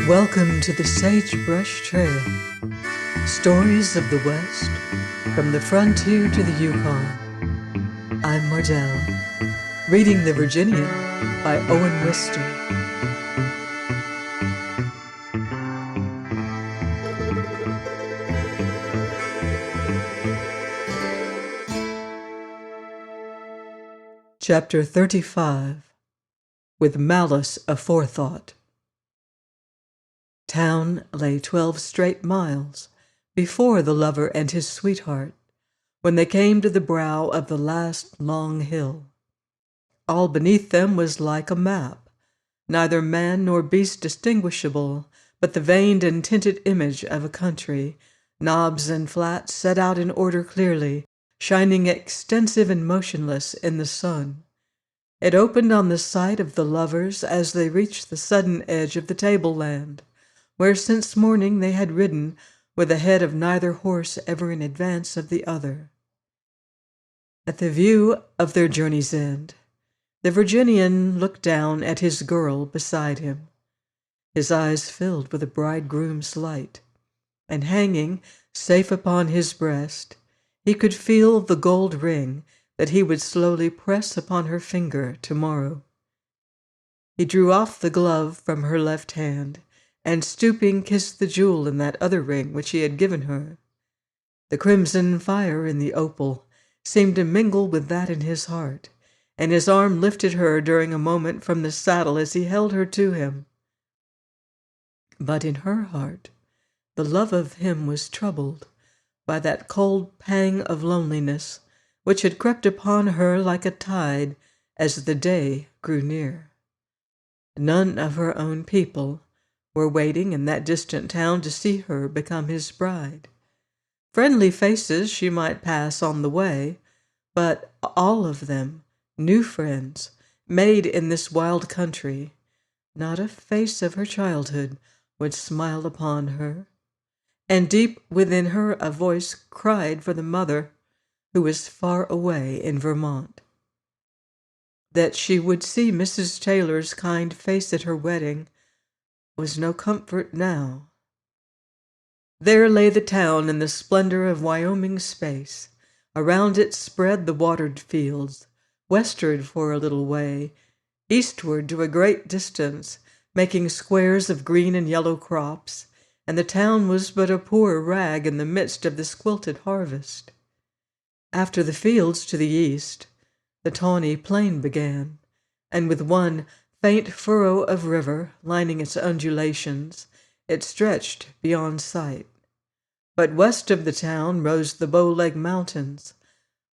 Welcome to the Sagebrush Trail. Stories of the West, from the frontier to the Yukon. I'm Mardell, reading The Virginian by Owen Wister. Chapter 35. With Malice Aforethought. Town lay 12 straight miles before the lover and his sweetheart when they came to the brow of the last long hill. All beneath them was like a map, neither man nor beast distinguishable, but the veined and tinted image of a country, knobs and flats set out in order clearly, shining extensive and motionless in the sun. It opened on the sight of the lovers as they reached the sudden edge of the tableland, where since morning they had ridden, with the head of neither horse ever in advance of the other. At the view of their journey's end, the Virginian looked down at his girl beside him. His eyes filled with a bridegroom's light, and hanging safe upon his breast, he could feel the gold ring that he would slowly press upon her finger tomorrow. He drew off the glove from her left hand, and stooping kissed the jewel in that other ring which he had given her. The crimson fire in the opal seemed to mingle with that in his heart, and his arm lifted her during a moment from the saddle as he held her to him. But in her heart, the love of him was troubled by that cold pang of loneliness which had crept upon her like a tide as the day grew near. None of her own people were waiting in that distant town to see her become his bride. Friendly faces she might pass on the way, but all of them new friends made in this wild country. Not a face of her childhood would smile upon her, and deep within her a voice cried for the mother who was far away in Vermont. That she would see Mrs. Taylor's kind face at her wedding was no comfort now. There lay the town in the splendor of Wyoming space. Around it spread the watered fields, westward for a little way, eastward to a great distance, making squares of green and yellow crops, and the town was but a poor rag in the midst of this quilted harvest. After the fields to the east, the tawny plain began, and with one faint furrow of river lining its undulations, it stretched beyond sight. But west of the town rose the Bow-Leg Mountains,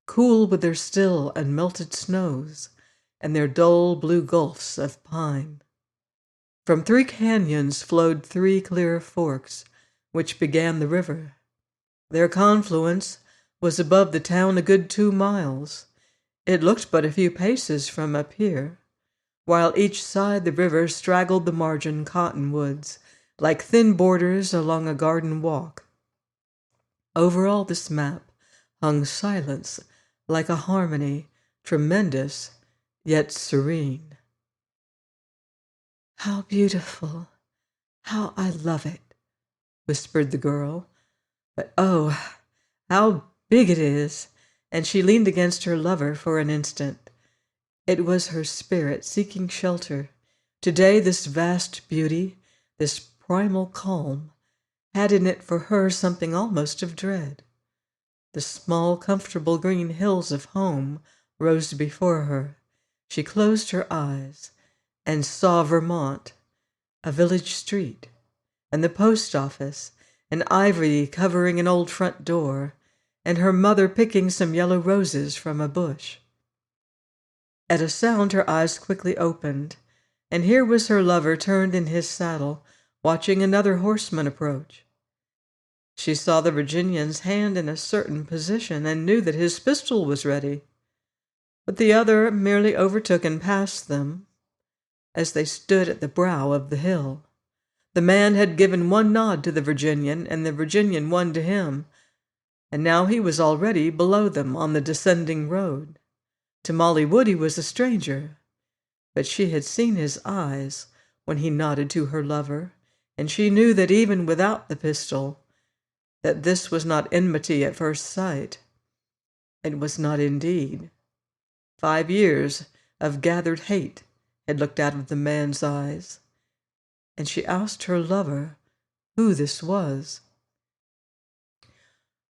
cool with their still and melted snows, and their dull blue gulfs of pine. From 3 canyons flowed 3 clear forks, which began the river. Their confluence was above the town a good 2 miles. It looked but a few paces from up here, while each side the river straggled the margin cottonwoods, like thin borders along a garden walk. Over all this map hung silence, like a harmony, tremendous, yet serene. "How beautiful! How I love it!" whispered the girl. "But oh, how big it is!" And she leaned against her lover for an instant. It was her spirit seeking shelter. Today this vast beauty, this primal calm, had in it for her something almost of dread. The small, comfortable green hills of home rose before her. She closed her eyes and saw Vermont, a village street, and the post office, and ivy covering an old front door, and her mother picking some yellow roses from a bush. At a sound her eyes quickly opened, and here was her lover turned in his saddle, watching another horseman approach. She saw the Virginian's hand in a certain position, and knew that his pistol was ready. But the other merely overtook and passed them as they stood at the brow of the hill. The man had given one nod to the Virginian, and the Virginian one to him, and now he was already below them on the descending road. To Molly Wood he was a stranger, but she had seen his eyes when he nodded to her lover, and she knew that even without the pistol, that this was not enmity at first sight. It was not indeed. 5 years of gathered hate had looked out of the man's eyes, and she asked her lover who this was.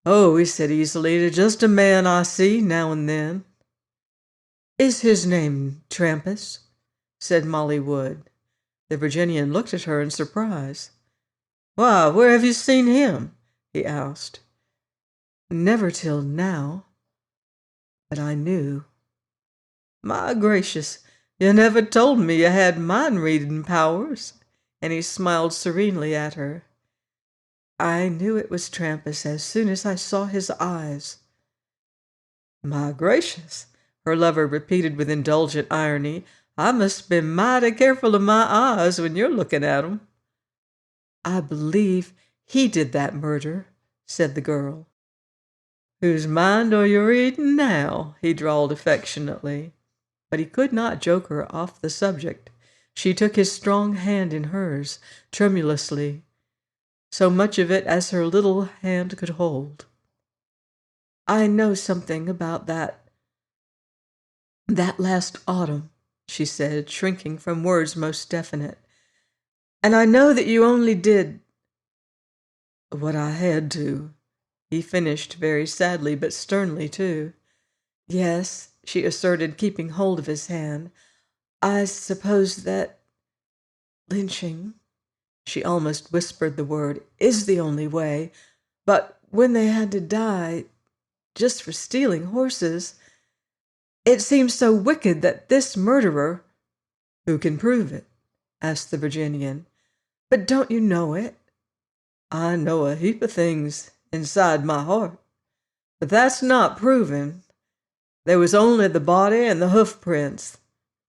"Oh," he said easily, "just a man I see now and then." "Is his name Trampas?" said Molly Wood. The Virginian looked at her in surprise. "Why, where have you seen him?" he asked. "Never till now. But I knew." "My gracious, you never told me you had mind-reading powers." And he smiled serenely at her. "I knew it was Trampas as soon as I saw his eyes." "My gracious," her lover repeated with indulgent irony, "I must be mighty careful of my eyes when you're looking at 'em." "I believe he did that murder," said the girl. "Whose mind are you reading now?" he drawled affectionately. But he could not joke her off the subject. She took his strong hand in hers, tremulously, so much of it as her little hand could hold. "I know something about that last autumn," she said, shrinking from words most definite. "And I know that you only did what I had to," he finished very sadly, but sternly, too. "Yes," she asserted, keeping hold of his hand. "I suppose that lynching," she almost whispered the word, "is the only way. But when they had to die just for stealing horses, it seems so wicked that this murderer—" "Who can prove it?" asked the Virginian. "But don't you know it?" "I know a heap of things inside my heart. But that's not proving. There was only the body and the hoof prints,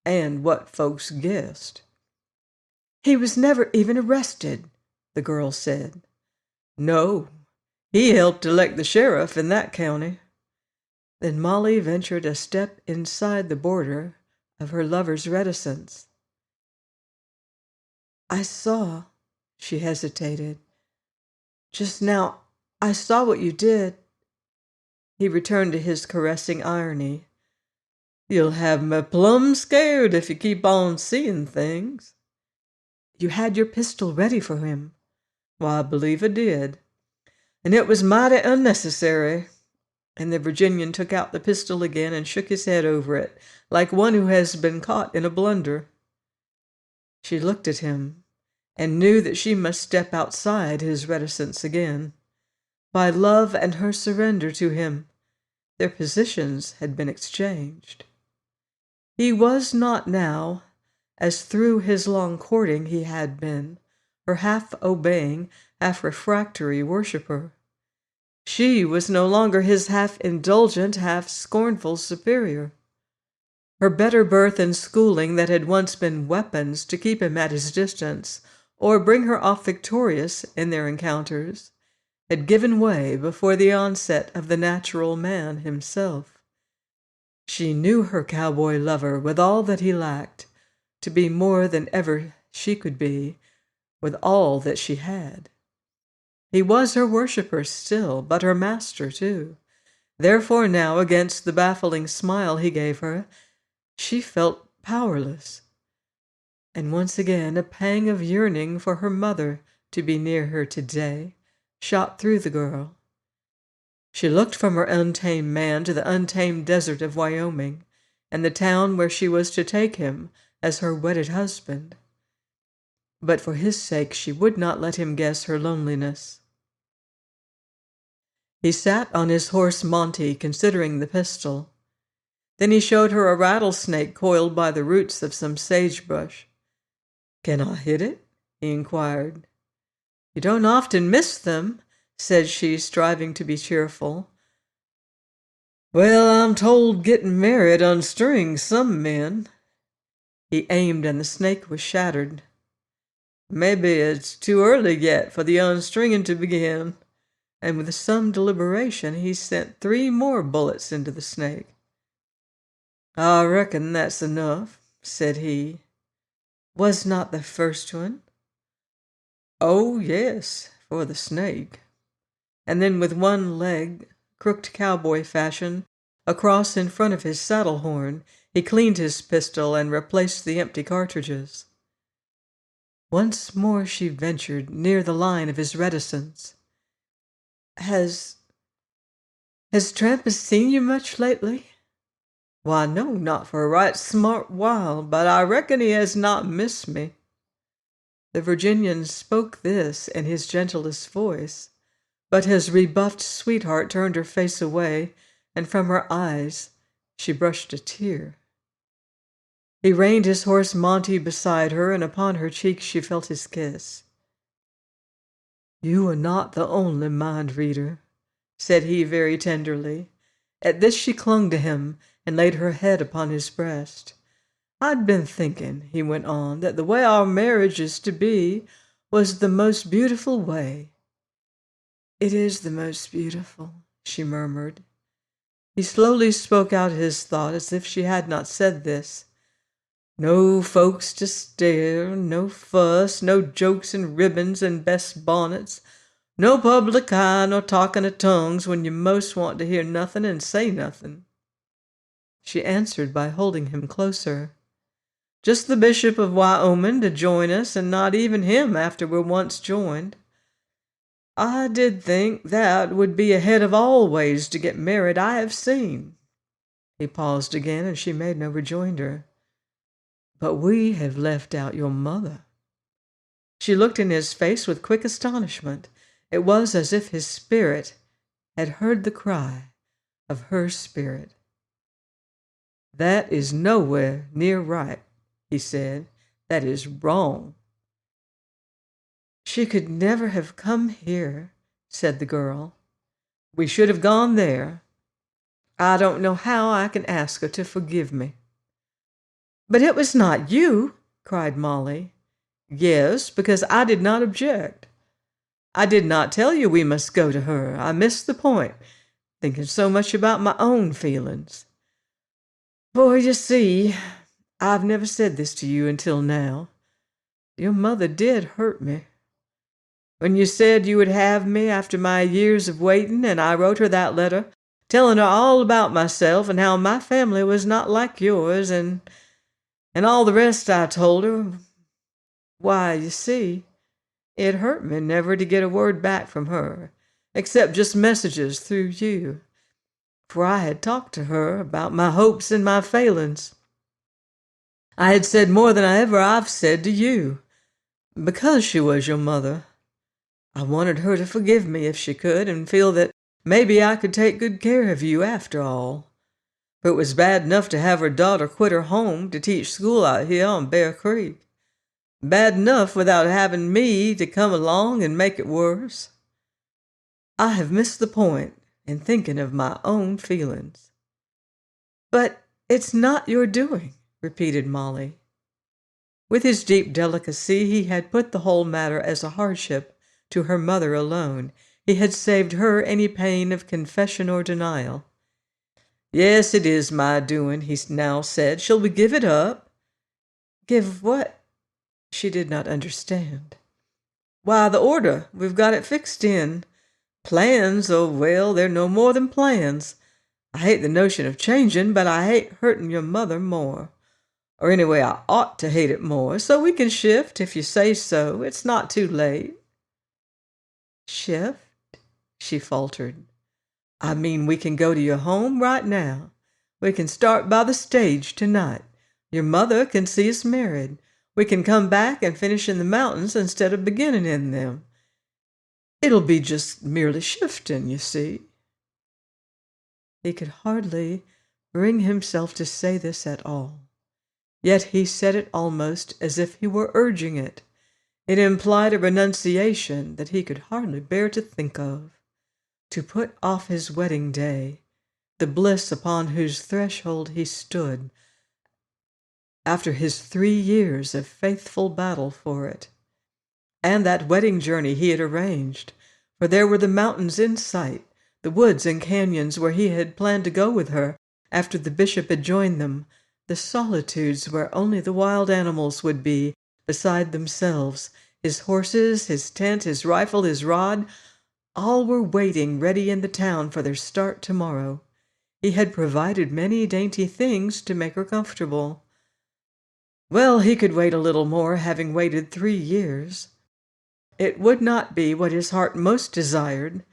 and what folks guessed." "He was never even arrested," the girl said. "No, he helped elect the sheriff in that county." Then Molly ventured a step inside the border of her lover's reticence. "I saw," she hesitated. "Just now, I saw what you did." He returned to his caressing irony. "You'll have me plumb scared if you keep on seeing things." "You had your pistol ready for him." "Why, I believe I did. And it was mighty unnecessary." And the Virginian took out the pistol again and shook his head over it, like one who has been caught in a blunder. She looked at him, and knew that she must step outside his reticence again. By love and her surrender to him, their positions had been exchanged. He was not now, as through his long courting he had been, her half-obeying, half-refractory worshipper. She was no longer his half-indulgent, half-scornful superior. Her better birth and schooling that had once been weapons to keep him at his distance or bring her off victorious in their encounters had given way before the onset of the natural man himself. She knew her cowboy lover with all that he lacked, to be more than ever she could be, with all that she had. He was her worshipper still, but her master too. Therefore now, against the baffling smile he gave her, she felt powerless. And once again a pang of yearning for her mother to be near her today shot through the girl. She looked from her untamed man to the untamed desert of Wyoming, and the town where she was to take him as her wedded husband. But for his sake she would not let him guess her loneliness. He sat on his horse Monty, considering the pistol. Then he showed her a rattlesnake coiled by the roots of some sagebrush. "Can I hit it?" he inquired. "You don't often miss them," said she, striving to be cheerful. "Well, I'm told getting married unstrings some men." He aimed, and the snake was shattered. "Maybe it's too early yet for the unstringing to begin." And with some deliberation he sent 3 more bullets into the snake. "I reckon that's enough," said he. "Was not the first one?" Oh, yes, for the snake. And then with one leg, crooked cowboy fashion, across in front of his saddle horn, he cleaned his pistol and replaced the empty cartridges. Once more she ventured near the line of his reticence. Has Trampas seen you much lately? Why, no, not for a right smart while, but I reckon he has not missed me. The Virginian spoke this in his gentlest voice, but his rebuffed sweetheart turned her face away, and from her eyes she brushed a tear. He reined his horse Monty beside her, and upon her cheek she felt his kiss. You are not the only mind reader, said he very tenderly. At this she clung to him and laid her head upon his breast. I'd been thinking, he went on, that the way our marriage is to be was the most beautiful way. It is the most beautiful, she murmured. He slowly spoke out his thought as if she had not said this. No folks to stare, no fuss, no jokes and ribbons and best bonnets, no public eye nor talking of tongues when you most want to hear nothing and say nothing. She answered by holding him closer. Just the Bishop of Wyoming to join us, and not even him after we're once joined. I did think that would be ahead of all ways to get married I have seen. He paused again, and she made no rejoinder. But we have left out your mother. She looked in his face with quick astonishment. It was as if his spirit had heard the cry of her spirit. That is nowhere near right, he said. That is wrong. She could never have come here, said the girl. We should have gone there. I don't know how I can ask her to forgive me. But it was not you, cried Molly. Yes, because I did not object. I did not tell you we must go to her. I missed the point, thinking so much about my own feelings. For you see, I've never said this to you until now. Your mother did hurt me. When you said you would have me after my years of waiting, and I wrote her that letter, telling her all about myself and how my family was not like yours, and all the rest I told her, why, you see, it hurt me never to get a word back from her, except just messages through you, for I had talked to her about my hopes and my failings. I had said more than I've said to you, because she was your mother. I wanted her to forgive me if she could, and feel that maybe I could take good care of you after all. For it was bad enough to have her daughter quit her home to teach school out here on Bear Creek. Bad enough without having me to come along and make it worse. I have missed the point in thinking of my own feelings. But it's not your doing, repeated Molly. With his deep delicacy, he had put the whole matter as a hardship to her mother alone. He had saved her any pain of confession or denial. Yes, it is my doing, he now said. Shall we give it up? Give what? She did not understand. Why, the order. We've got it fixed in. Plans, oh well, they're no more than plans. I hate the notion of changing, but I hate hurting your mother more. Or anyway, I ought to hate it more, so we can shift if you say so. It's not too late. Shift? She faltered. I mean, we can go to your home right now. We can start by the stage tonight. Your mother can see us married. We can come back and finish in the mountains instead of beginning in them. It'll be just merely shifting, you see. He could hardly bring himself to say this at all. Yet he said it almost as if he were urging it. It implied a renunciation that he could hardly bear to think of. To put off his wedding day, the bliss upon whose threshold he stood, after his 3 years of faithful battle for it. And that wedding journey he had arranged, for there were the mountains in sight, the woods and canyons where he had planned to go with her after the bishop had joined them, the solitudes where only the wild animals would be beside themselves, His horses, his tent, his rifle, his rod, all were waiting ready in the town for their start tomorrow. He had provided many dainty things to make her comfortable. Well, he could wait a little more, having waited 3 years. It would not be what his heart most desired.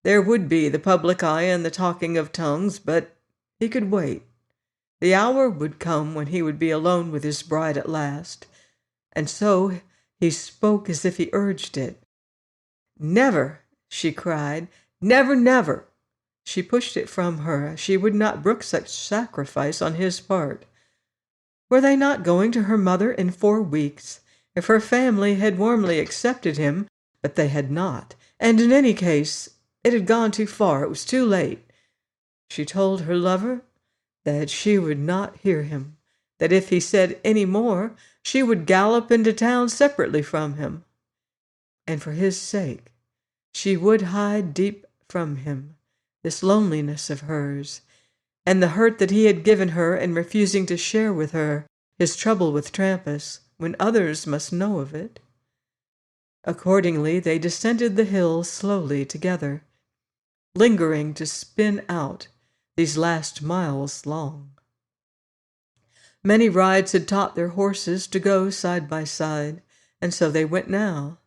There would be the public eye and the talking of tongues, but he could wait. The hour would come when he would be alone with his bride at last, and so he spoke as if he urged it. "Never!" she cried. "Never, never!" She pushed it from her. She would not brook such sacrifice on his part. Were they not going to her mother in 4 weeks? If her family had warmly accepted him, but they had not, and in any case, it had gone too far. It was too late. She told her lover that she would not hear him, that if he said any more, she would gallop into town separately from him. And for his sake, she would hide deep from him this loneliness of hers, and the hurt that he had given her in refusing to share with her his trouble with Trampas, when others must know of it. Accordingly, they descended the hill slowly together, lingering to spin out these last miles long. Many rides had taught their horses to go side by side, and so they went now.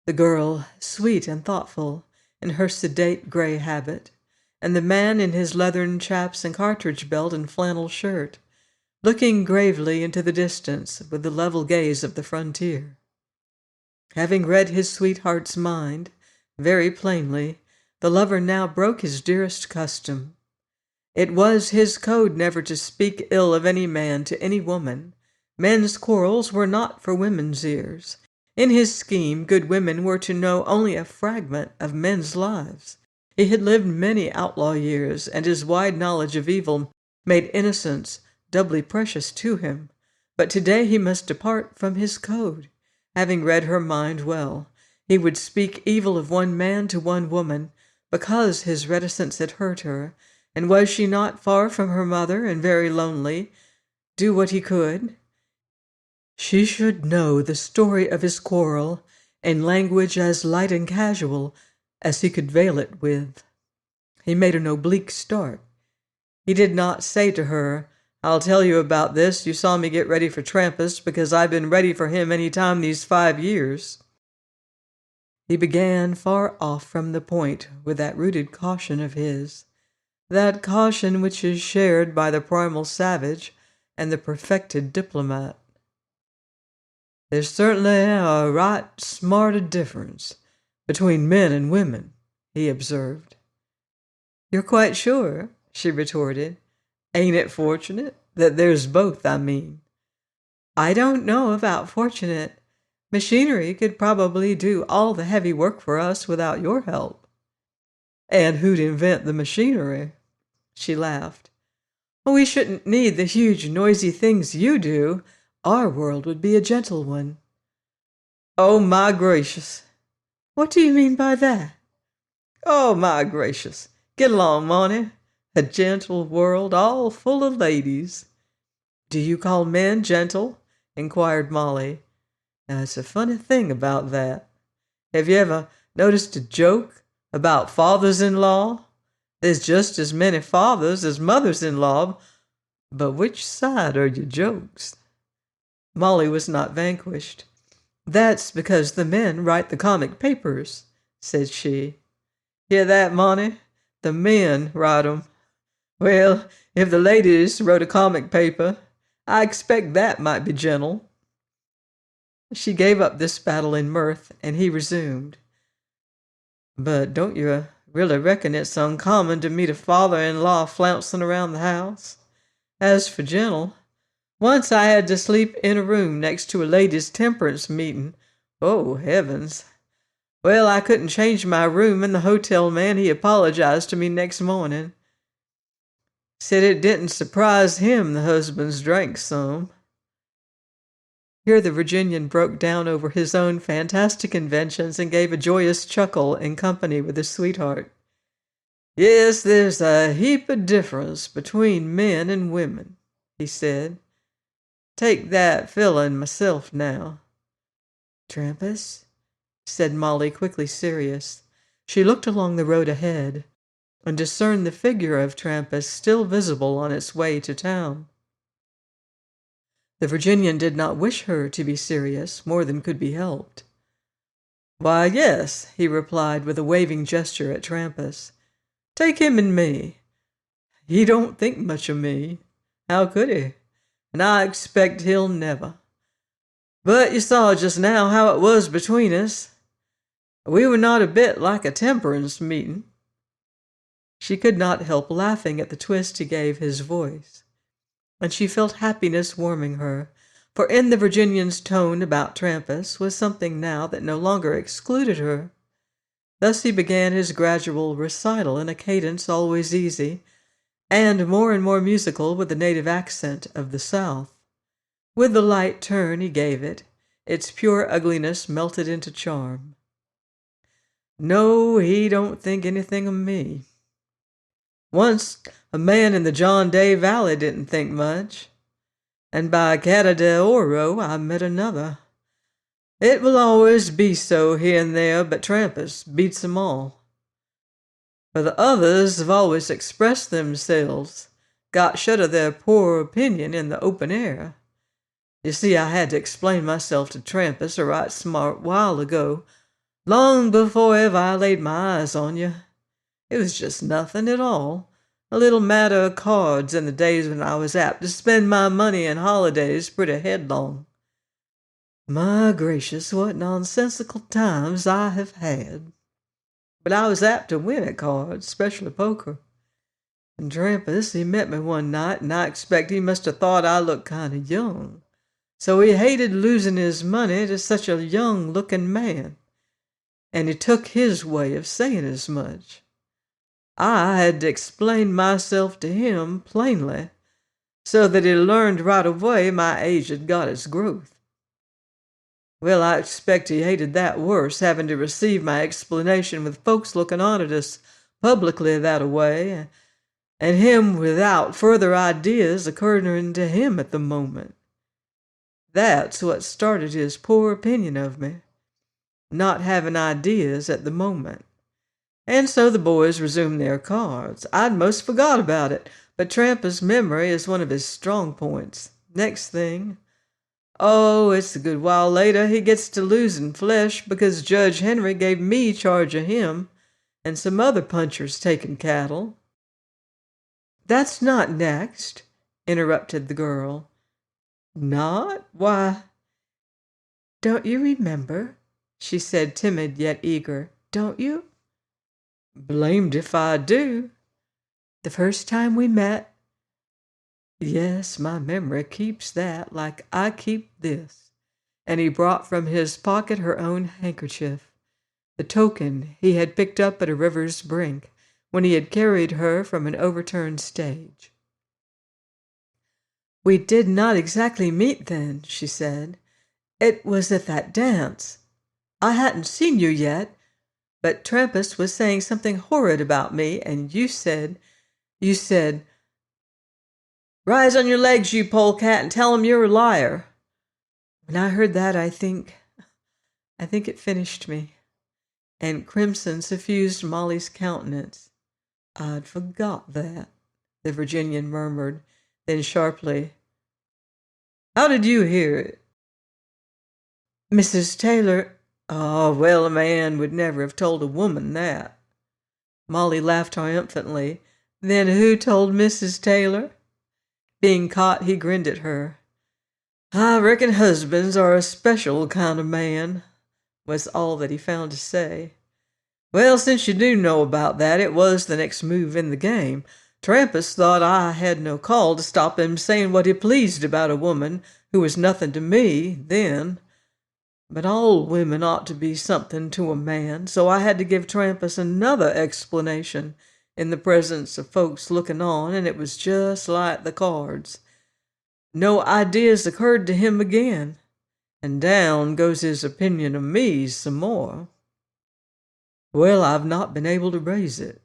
The girl, sweet and thoughtful, in her sedate gray habit, and the man in his leathern chaps and cartridge belt and flannel shirt, looking gravely into the distance with the level gaze of the frontier. Having read his sweetheart's mind very plainly, the lover now broke his dearest custom. It was his code never to speak ill of any man to any woman. Men's quarrels were not for women's ears. In his scheme, good women were to know only a fragment of men's lives. He had lived many outlaw years, and his wide knowledge of evil made innocence doubly precious to him. But today he must depart from his code. Having read her mind well, he would speak evil of one man to one woman, because his reticence had hurt her, and was she not far from her mother and very lonely? Do what he could, she should know the story of his quarrel in language as light and casual as he could veil it with. He made an oblique start. He did not say to her, "I'll tell you about this. You saw me get ready for Trampas because I've been ready for him any time these 5 years. He began far off from the point with that rooted caution of his, that caution which is shared by the primal savage and the perfected diplomat. "There's certainly a right smart difference between men and women," he observed. "You're quite sure?" she retorted. "Ain't it fortunate that there's both, I mean?" "I don't know about fortunate. Machinery could probably do all the heavy work for us without your help." "And who'd invent the machinery?" She laughed. "We shouldn't need the huge, noisy things you do. Our world would be a gentle one." "Oh, my gracious!" "What do you mean by that?" "Oh, my gracious! Get along, Monty. A gentle world, all full of ladies." "Do you call men gentle?" inquired Molly. Now, it's a funny thing about that. Have you ever noticed a joke about fathers-in-law? There's just as many fathers as mothers-in-law, but which side are your jokes? Molly was not vanquished. "That's because the men write the comic papers," said she. "Hear that, Monty? The men write 'em. Well, if the ladies wrote a comic paper, I expect that might be gentle." She gave up this battle in mirth, and he resumed. "But don't you really reckon it's uncommon to meet a father-in-law flouncing around the house? As for gentle, once I had to sleep in a room next to a ladies' temperance meeting. Oh, heavens! Well, I couldn't change my room, and the hotel man, he apologized to me next morning. Said it didn't surprise him the husbands drank some." Here the Virginian broke down over his own fantastic inventions and gave a joyous chuckle in company with his sweetheart. "Yes, there's a heap of difference between men and women," he said. "Take that fella and myself now. "Trampas?" said Molly, quickly serious. She looked along the road ahead and discerned the figure of Trampas still visible on its way to town. The Virginian did not wish her to be serious more than could be helped. "Why, yes," he replied with a waving gesture at Trampas. "Take him and me. He don't think much of me. How could he? And I expect he'll never. But you saw just now how it was between us. We were not a bit like a temperance meeting." She could not help laughing at the twist he gave his voice, and she felt happiness warming her, for in the Virginian's tone about Trampas was something now that no longer excluded her. Thus he began his gradual recital in a cadence always easy, and more musical with the native accent of the South. With the light turn he gave it, its pure ugliness melted into charm. "No, he don't think anything of me. Once a man in the John Day Valley didn't think much, and by Cata de Oro I met another. It will always be so here and there, but Trampas beats 'em all. For the others have always expressed themselves, got shut of their poor opinion in the open air. You see, I had to explain myself to Trampas a right smart while ago, long before ever I laid my eyes on you. It was just nothing at all, a little matter of cards in the days when I was apt to spend my money and holidays pretty headlong. My gracious, what nonsensical times I have had. But I was apt to win at cards, especially poker. And Trampas, he met me one night, and I expect he must have thought I looked kind of young. So he hated losing his money to such a young-looking man, and he took his way of saying as much. I had to explain myself to him plainly, so that he learned right away my age had got its growth. Well, I expect he hated that worse, having to receive my explanation with folks looking on at us publicly that-a-way, and him without further ideas occurring to him at the moment. That's what started his poor opinion of me, not having ideas at the moment. And so the boys resumed their cards. I'd most forgot about it, but Trampas' memory is one of his strong points. Next thing, it's a good while later, he gets to losing flesh because Judge Henry gave me charge of him and some other punchers taking cattle. "That's not next," interrupted the girl. "Not? Why?" "Don't you remember?" she said, timid yet eager. "Don't you?" "Blamed if I do." "The first time we met?" "Yes, my memory keeps that, like I keep this." And he brought from his pocket her own handkerchief, the token he had picked up at a river's brink when he had carried her from an overturned stage. "We did not exactly meet then," she said. "It was at that dance. I hadn't seen you yet, but Trampas was saying something horrid about me, and you said, 'Rise on your legs, you polecat, and tell him you're a liar.' When I heard that, I think it finished me." And crimson suffused Molly's countenance. "I'd forgot that," the Virginian murmured, then sharply, "How did you hear it?" "Mrs. Taylor—" "Oh, well, a man would never have told a woman that." Molly laughed triumphantly. "Then who told Mrs. Taylor?" Being caught, he grinned at her. "I reckon husbands are a special kind of man," was all that he found to say. "Well, since you do know about that, it was the next move in the game. Trampas thought I had no call to stop him saying what he pleased about a woman who was nothing to me then. But all women ought to be something to a man, so I had to give Trampas another explanation in the presence of folks looking on, and it was just like the cards. No ideas occurred to him again, and down goes his opinion of me some more. Well, I've not been able to raise it.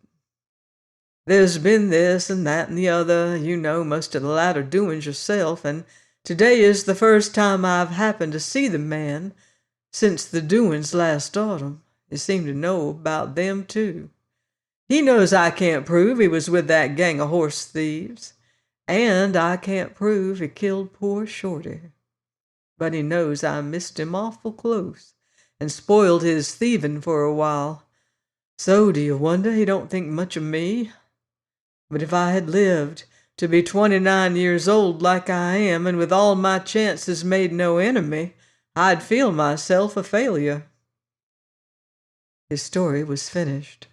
There's been this and that and the other, you know most of the latter doings yourself, and today is the first time I've happened to see the man, since the doings last autumn. You seem to know about them, too. He knows I can't prove he was with that gang of horse thieves, and I can't prove he killed poor Shorty. But he knows I missed him awful close and spoiled his thieving for a while. So do you wonder he don't think much of me? But if I had lived to be 29 years old like I am, and with all my chances made no enemy, I'd feel myself a failure." His story was finished.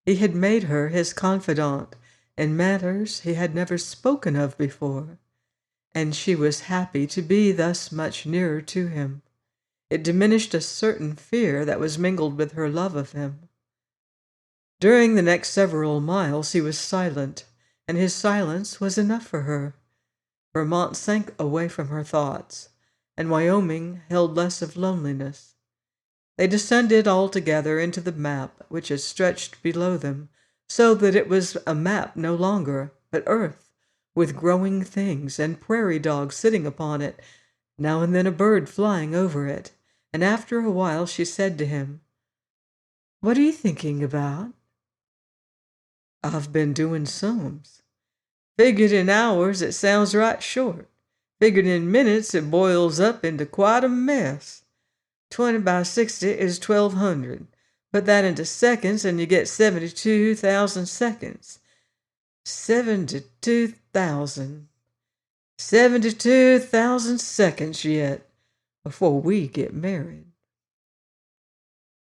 He had made her his confidant in matters he had never spoken of before, and she was happy to be thus much nearer to him. It diminished a certain fear that was mingled with her love of him. During the next several miles he was silent, and his silence was enough for her. Vermont sank away from her thoughts, and Wyoming held less of loneliness. They descended all together into the map which had stretched below them, so that it was a map no longer, but earth, with growing things and prairie dogs sitting upon it, now and then a bird flying over it, and after a while she said to him, "What are you thinking about?" "I've been doing sums. Figured in hours, it sounds right short. Figured in minutes, it boils up into quite a mess. 20 by 60 is 1,200. Put that into seconds, and you get 72,000 seconds. 72,000. 72,000 seconds yet before we get married."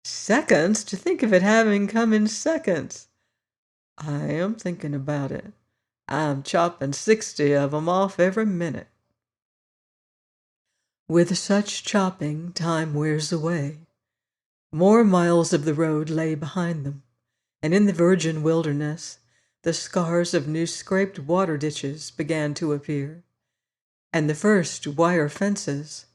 "Seconds? To think of it having come in seconds!" "I am thinking about it. I'm chopping 60 of 'em off every minute." With such chopping, time wears away. More miles of the road lay behind them, and in the virgin wilderness, the scars of new scraped water ditches began to appear, and the first wire fences.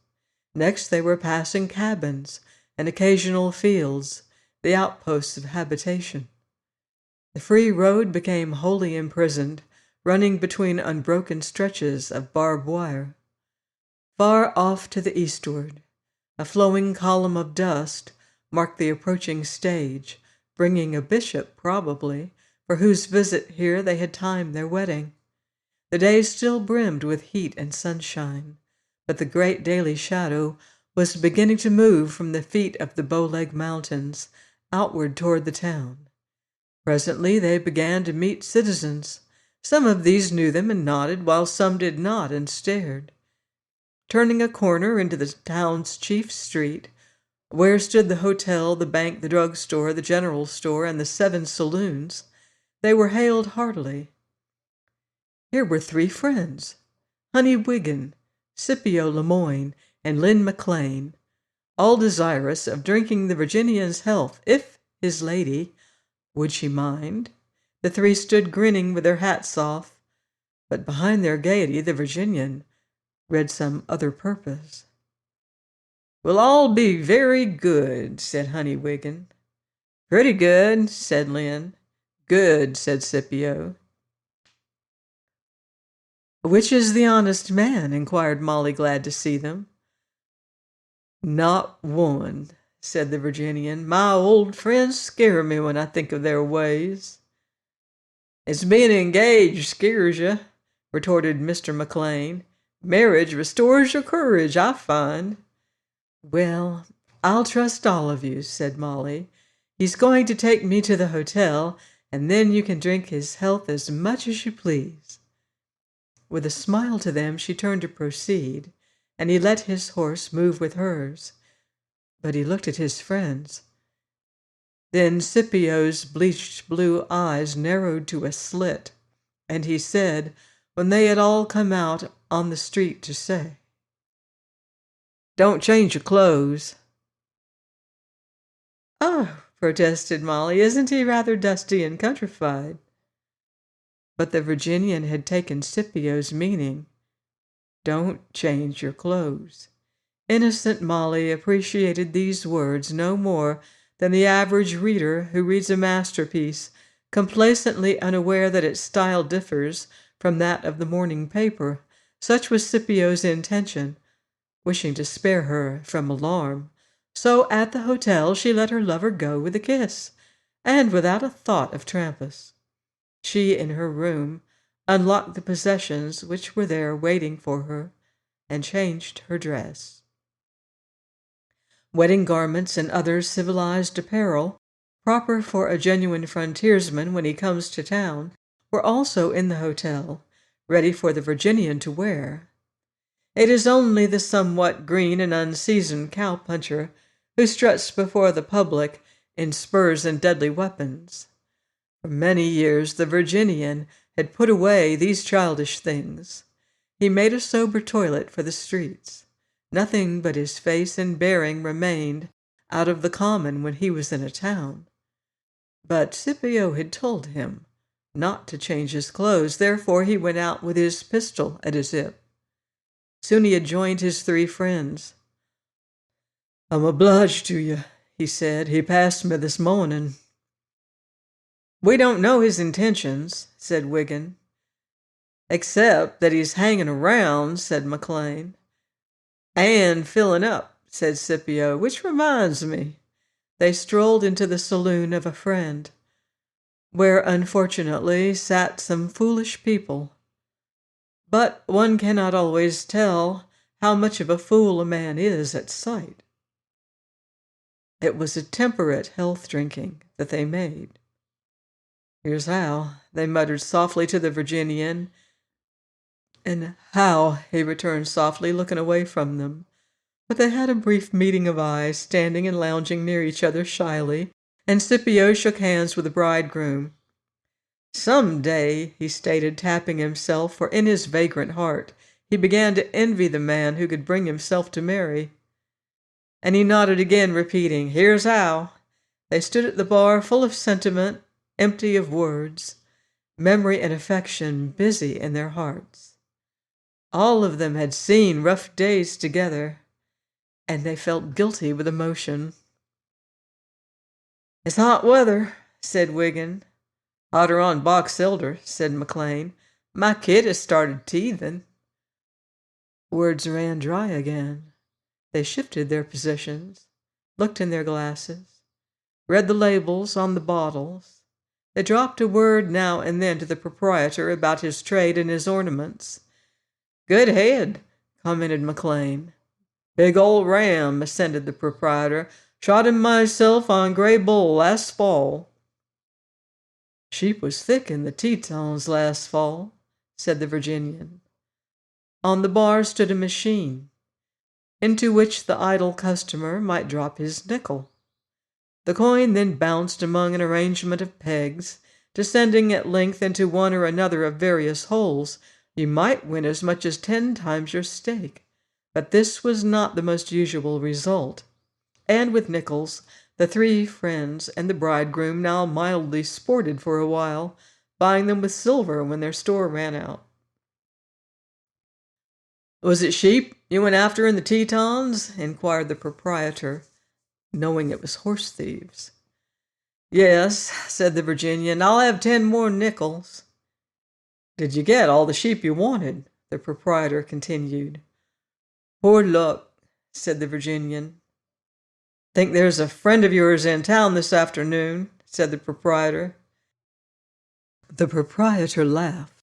Next they were passing cabins and occasional fields, the outposts of habitation. The free road became wholly imprisoned, running between unbroken stretches of barbed wire. Far off to the eastward, a flowing column of dust marked the approaching stage, bringing a bishop, probably, for whose visit here they had timed their wedding. The day still brimmed with heat and sunshine, but the great daily shadow was beginning to move from the feet of the Bowleg Mountains outward toward the town. Presently they began to meet citizens. Some of these knew them and nodded, while some did not and stared. Turning a corner into the town's chief street, where stood the hotel, the bank, the drugstore, the general store, and the 7 saloons, they were hailed heartily. Here were 3 friends, Honey Wiggin, Scipio Lemoyne, and Lynn McLean, all desirous of drinking the Virginian's health, if his lady would she mind. The 3 stood grinning with their hats off, but behind their gaiety the Virginian read some other purpose. "We'll all be very good," said Honey Wiggin. "Pretty good," said Lynn. "Good," said Scipio. "Which is the honest man?" inquired Molly, glad to see them. "Not one," said the Virginian. "My old friends scare me when I think of their ways." "It's being engaged scares you," retorted Mr. McLean. "Marriage restores your courage, I find." "Well, I'll trust all of you," said Molly. "He's going to take me to the hotel, and then you can drink his health as much as you please." With a smile to them, she turned to proceed, and he let his horse move with hers. But he looked at his friends. Then Scipio's bleached blue eyes narrowed to a slit, and he said, when they had all come out on the street to say, "Don't change your clothes." "Oh," protested Molly, "isn't he rather dusty and countrified?" But the Virginian had taken Scipio's meaning. "Don't change your clothes." Innocent Molly appreciated these words no more than the average reader who reads a masterpiece, complacently unaware that its style differs from that of the morning paper. Such was Scipio's intention. Wishing to spare her from alarm, So at the hotel she let her lover go with a kiss, and without a thought of Trampas. She, in her room, unlocked the possessions which were there waiting for her, and changed her dress. Wedding garments and other civilized apparel, proper for a genuine frontiersman when he comes to town, were also in the hotel, ready for the Virginian to wear. It is only the somewhat green and unseasoned cowpuncher who struts before the public in spurs and deadly weapons. For many years the Virginian had put away these childish things. He made a sober toilet for the streets. Nothing but his face and bearing remained out of the common when he was in a town. But Scipio had told him not to change his clothes, therefore he went out with his pistol at his hip. Soon he had joined his three friends. "I'm obliged to you," he said. "He passed me this morning." "We don't know his intentions," said Wiggin. "Except that he's hanging around," said McLean. "And filling up," said Scipio, "which reminds me." They strolled into the saloon of a friend, where unfortunately sat some foolish people. But one cannot always tell how much of a fool a man is at sight. It was a temperate health drinking that they made. "Here's how," they muttered softly to the Virginian. "And how," he returned softly, looking away from them. But they had a brief meeting of eyes, standing and lounging near each other shyly, and Scipio shook hands with the bridegroom. "Some day," he stated, tapping himself, for in his vagrant heart he began to envy the man who could bring himself to marry. And he nodded again, repeating, "Here's how." They stood at the bar, full of sentiment, empty of words, memory and affection busy in their hearts. All of them had seen rough days together, and they felt guilty with emotion. "It's hot weather," said Wiggin. "Hotter on Box Elder," said McLean. "My kid has started teething." Words ran dry again. They shifted their positions, looked in their glasses, read the labels on the bottles. They dropped a word now and then to the proprietor about his trade and his ornaments. "Good head," commented McLean. "Big old ram," assented the proprietor. "Shot him myself on Gray Bull last fall." "Sheep was thick in the Tetons last fall," said the Virginian. On the bar stood a machine, into which the idle customer might drop his nickel. The coin then bounced among an arrangement of pegs, descending at length into one or another of various holes. You might win as much as 10 times your stake, but this was not the most usual result. And with nickels, the three friends and the bridegroom now mildly sported for a while, buying them with silver when their store ran out. "Was it sheep you went after in the Tetons?" inquired the proprietor, knowing it was horse thieves. "Yes," said the Virginian. "I'll have 10 more nickels." "Did you get all the sheep you wanted?" the proprietor continued. "Poor luck," said the Virginian. "Think there's a friend of yours in town this afternoon," said the proprietor. The proprietor laughed.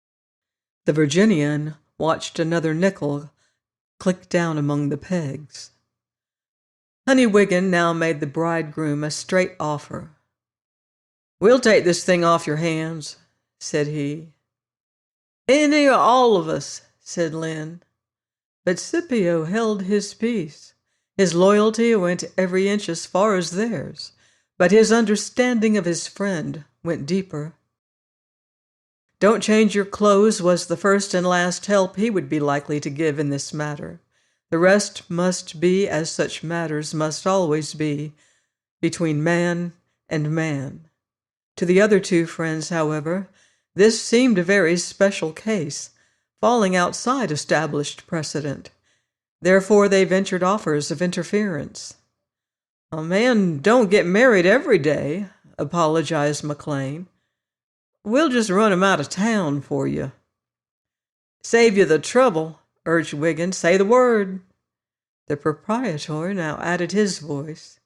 The Virginian watched another nickel click down among the pegs. Honey Wiggin now made the bridegroom a straight offer. "We'll take this thing off your hands," said he. "Any or all of us," said Lynn. But Scipio held his peace. His loyalty went every inch as far as theirs, but his understanding of his friend went deeper. Don't change your clothes was the first and last help he would be likely to give in this matter. The rest must be as such matters must always be, between man and man. To the other two friends, however, this seemed a very special case, falling outside established precedent. Therefore they ventured offers of interference. "A man don't get married every day," apologized McLean. "We'll just run him out of town for you." "Save you the trouble," urged Wiggin. "Say the word." The proprietor now added his voice.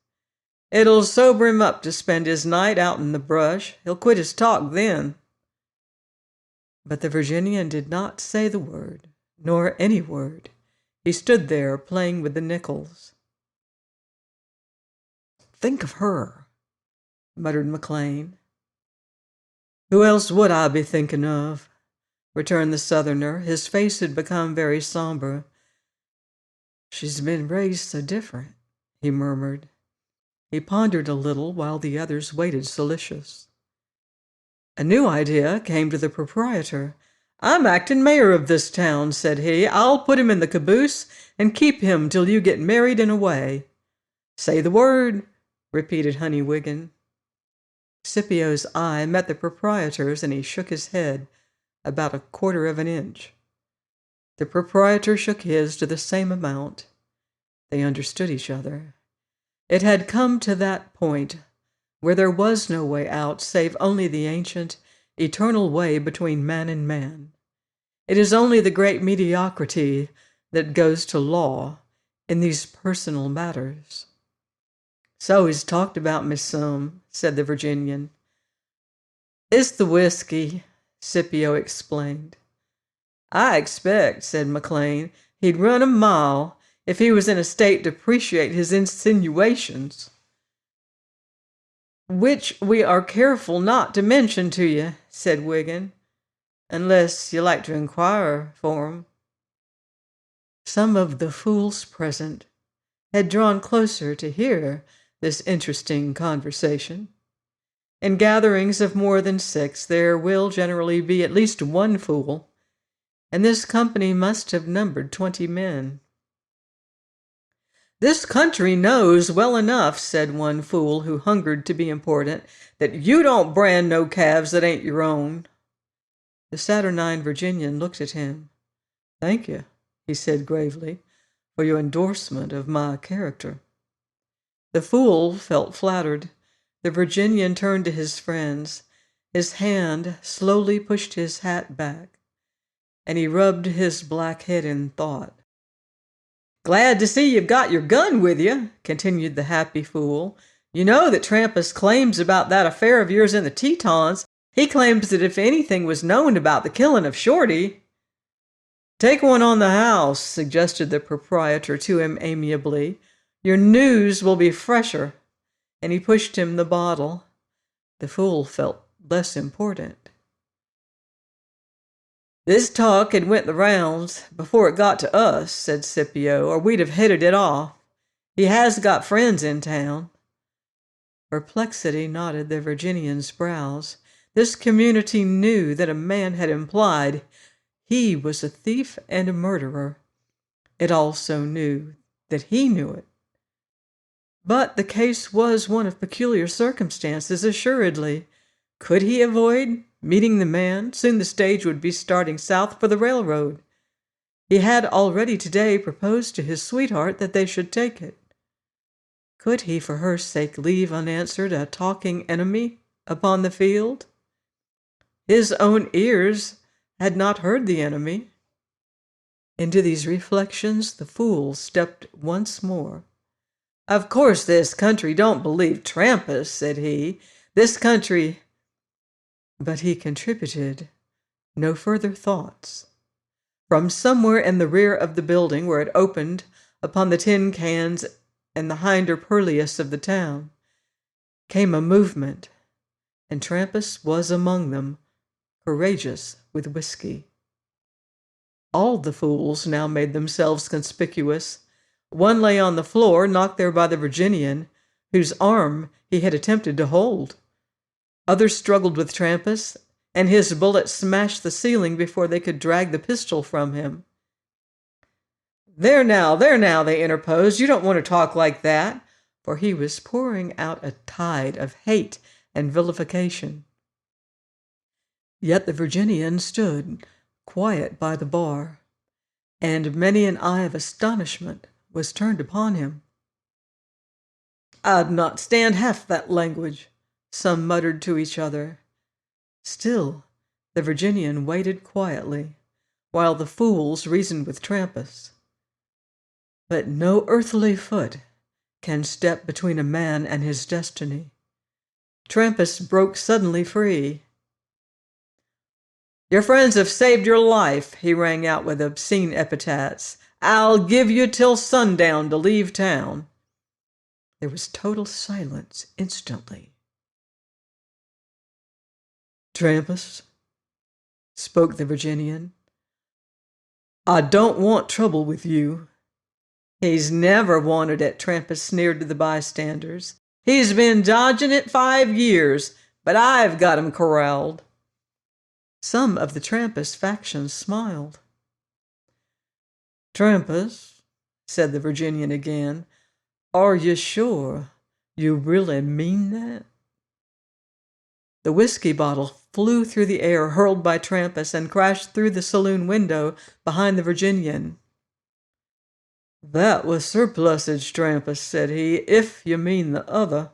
"It'll sober him up to spend his night out in the brush. He'll quit his talk then." But the Virginian did not say the word, nor any word. He stood there playing with the nickels. "Think of her," muttered McLean. "Who else would I be thinking of?" returned the Southerner. His face had become very somber. "She's been raised so different," he murmured. He pondered a little while the others waited solicitous. A new idea came to the proprietor. "I'm acting mayor of this town," said he. "I'll put him in the caboose and keep him till you get married and away." "Say the word," repeated Honey Wiggin. Scipio's eye met the proprietor's, and he shook his head about a quarter of an inch. The proprietor shook his to the same amount. They understood each other. It had come to that point where there was no way out save only the ancient, eternal way between man and man. It is only the great mediocrity that goes to law in these personal matters. "So he's talked about me some," said the Virginian. "It's the whiskey," Scipio explained. "I expect," said McLean, "he'd run a mile if he was in a state to appreciate his insinuations." "Which we are careful not to mention to you," said Wiggin, "unless you like to inquire for 'em." Some of the fools present had drawn closer to hear this interesting conversation. In gatherings of more than 6, there will generally be at least one fool, and this company must have numbered 20 men. "This country knows well enough," said one fool who hungered to be important, "that you don't brand no calves that ain't your own." The saturnine Virginian looked at him. "Thank you," he said gravely, "for your endorsement of my character." The fool felt flattered. The Virginian turned to his friends. His hand slowly pushed his hat back, and he rubbed his black head in thought. "Glad to see you've got your gun with you," continued the happy fool. "You know that Trampas claims about that affair of yours in the Tetons. He claims that if anything was known about the killing of Shorty—" "Take one on the house," suggested the proprietor to him amiably. "Your news will be fresher." And he pushed him the bottle. The fool felt less important. "This talk had went the rounds before it got to us," said Scipio, "or we'd have headed it off. He has got friends in town." Perplexity knotted the Virginian's brows. This community knew that a man had implied he was a thief and a murderer. It also knew that he knew it. But the case was one of peculiar circumstances, assuredly. Could he avoid meeting the man? Soon the stage would be starting south for the railroad. He had already today proposed to his sweetheart that they should take it. Could he, for her sake, leave unanswered a talking enemy upon the field? His own ears had not heard the enemy. Into these reflections the fool stepped once more. "Of course this country don't believe Trampas," said he. "This country—" But he contributed no further thoughts. From somewhere in the rear of the building, where it opened upon the tin cans and the hinder purlieus of the town, came a movement, and Trampas was among them, courageous with whiskey. All the fools now made themselves conspicuous. One lay on the floor, knocked there by the Virginian, whose arm he had attempted to hold. Others struggled with Trampas, and his bullet smashed the ceiling before they could drag the pistol from him. There now, they interposed. "You don't want to talk like that," for he was pouring out a tide of hate and vilification. Yet the Virginian stood quiet by the bar, and many an eye of astonishment was turned upon him. "I'd not stand half that language," some muttered to each other. Still, the Virginian waited quietly, while the fools reasoned with Trampas. but no earthly foot can step between a man and his destiny. Trampas broke suddenly free. "Your friends have saved your life," he rang out with obscene epithets. "I'll give you till sundown to leave town." There was total silence instantly. "Trampas," spoke the Virginian, "I don't want trouble with you." "He's never wanted it," Trampas sneered to the bystanders. "He's been dodging it 5 years, but I've got him corralled." Some of the Trampas faction smiled. "Trampas," said the Virginian again, "are you sure you really mean that?" The whiskey bottle flew through the air, hurled by Trampas, and crashed through the saloon window behind the Virginian. "That was surplusage, Trampas," said he, "if you mean the other."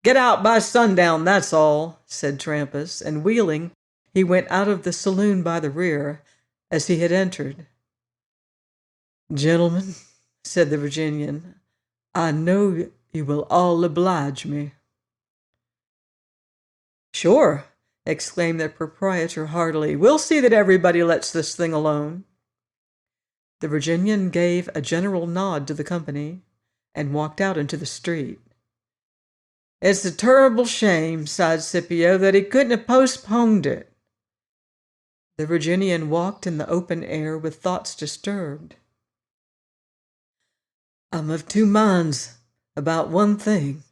"Get out by sundown, that's all," said Trampas, and wheeling, he went out of the saloon by the rear, as he had entered. "Gentlemen," said the Virginian, "I know you will all oblige me." "Sure," exclaimed the proprietor heartily. "We'll see that everybody lets this thing alone." The Virginian gave a general nod to the company and walked out into the street. "It's a terrible shame," sighed Scipio, "that he couldn't have postponed it." The Virginian walked in the open air with thoughts disturbed. "I'm of two minds about one thing,"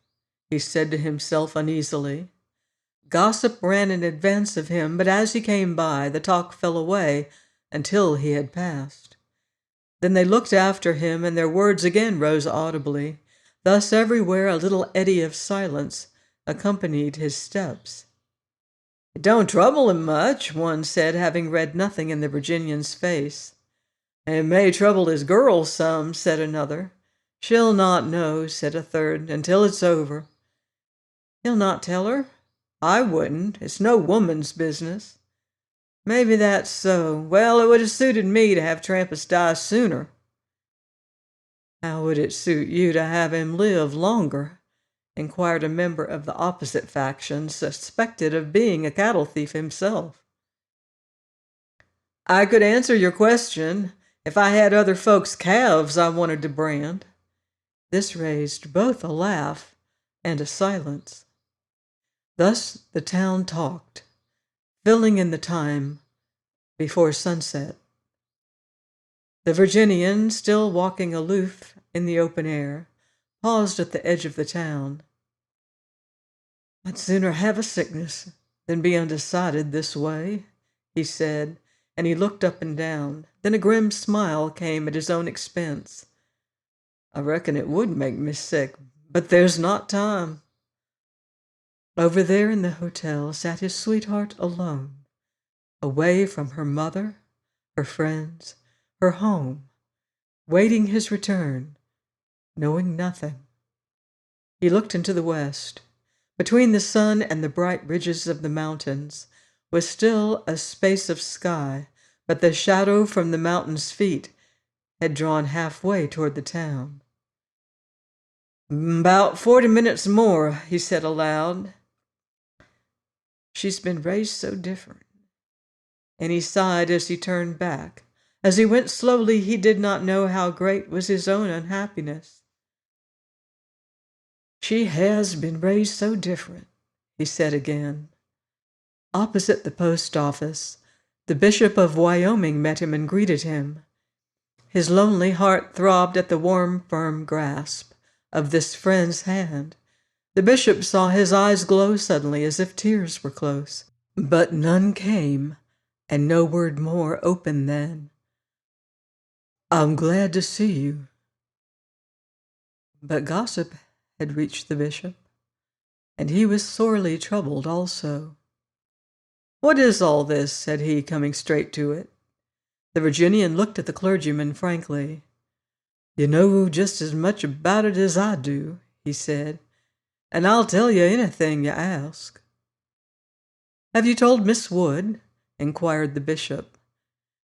he said to himself uneasily. Gossip ran in advance of him, but as he came by, the talk fell away until he had passed. Then they looked after him, and their words again rose audibly. Thus everywhere a little eddy of silence accompanied his steps. "It don't trouble him much," one said, having read nothing in the Virginian's face. "It may trouble his girl some," said another. "She'll not know," said a third, "until it's over." "He'll not tell her?" "I wouldn't. It's no woman's business." "Maybe that's so. Well, it would have suited me to have Trampas die sooner." "How would it suit you to have him live longer?" inquired a member of the opposite faction, suspected of being a cattle thief himself. "I could answer your question if I had other folks' calves I wanted to brand." This raised both a laugh and a silence. Thus the town talked, filling in the time before sunset. The Virginian, still walking aloof in the open air, paused at the edge of the town. "I'd sooner have a sickness than be undecided this way," he said, and he looked up and down. Then a grim smile came at his own expense. "I reckon it would make me sick, but there's not time." Over there in the hotel sat his sweetheart alone, away from her mother, her friends, her home, waiting his return, knowing nothing. He looked into the west. Between the sun and the bright ridges of the mountains was still a space of sky, but the shadow from the mountain's feet had drawn halfway toward the town. "About 40 minutes more," he said aloud. "She's been raised so different." And he sighed as he turned back. As he went slowly, he did not know how great was his own unhappiness. "She has been raised so different," he said again. Opposite the post office, the Bishop of Wyoming met him and greeted him. His lonely heart throbbed at the warm, firm grasp of this friend's hand. The bishop saw his eyes glow suddenly as if tears were close. But none came, and no word more opened than, "I'm glad to see you." But gossip had reached the bishop, and he was sorely troubled also. "What is all this?" said he, coming straight to it. The Virginian looked at the clergyman frankly. "You know just as much about it as I do," he said, "and I'll tell you anything you ask." "Have you told Miss Wood?" inquired the bishop.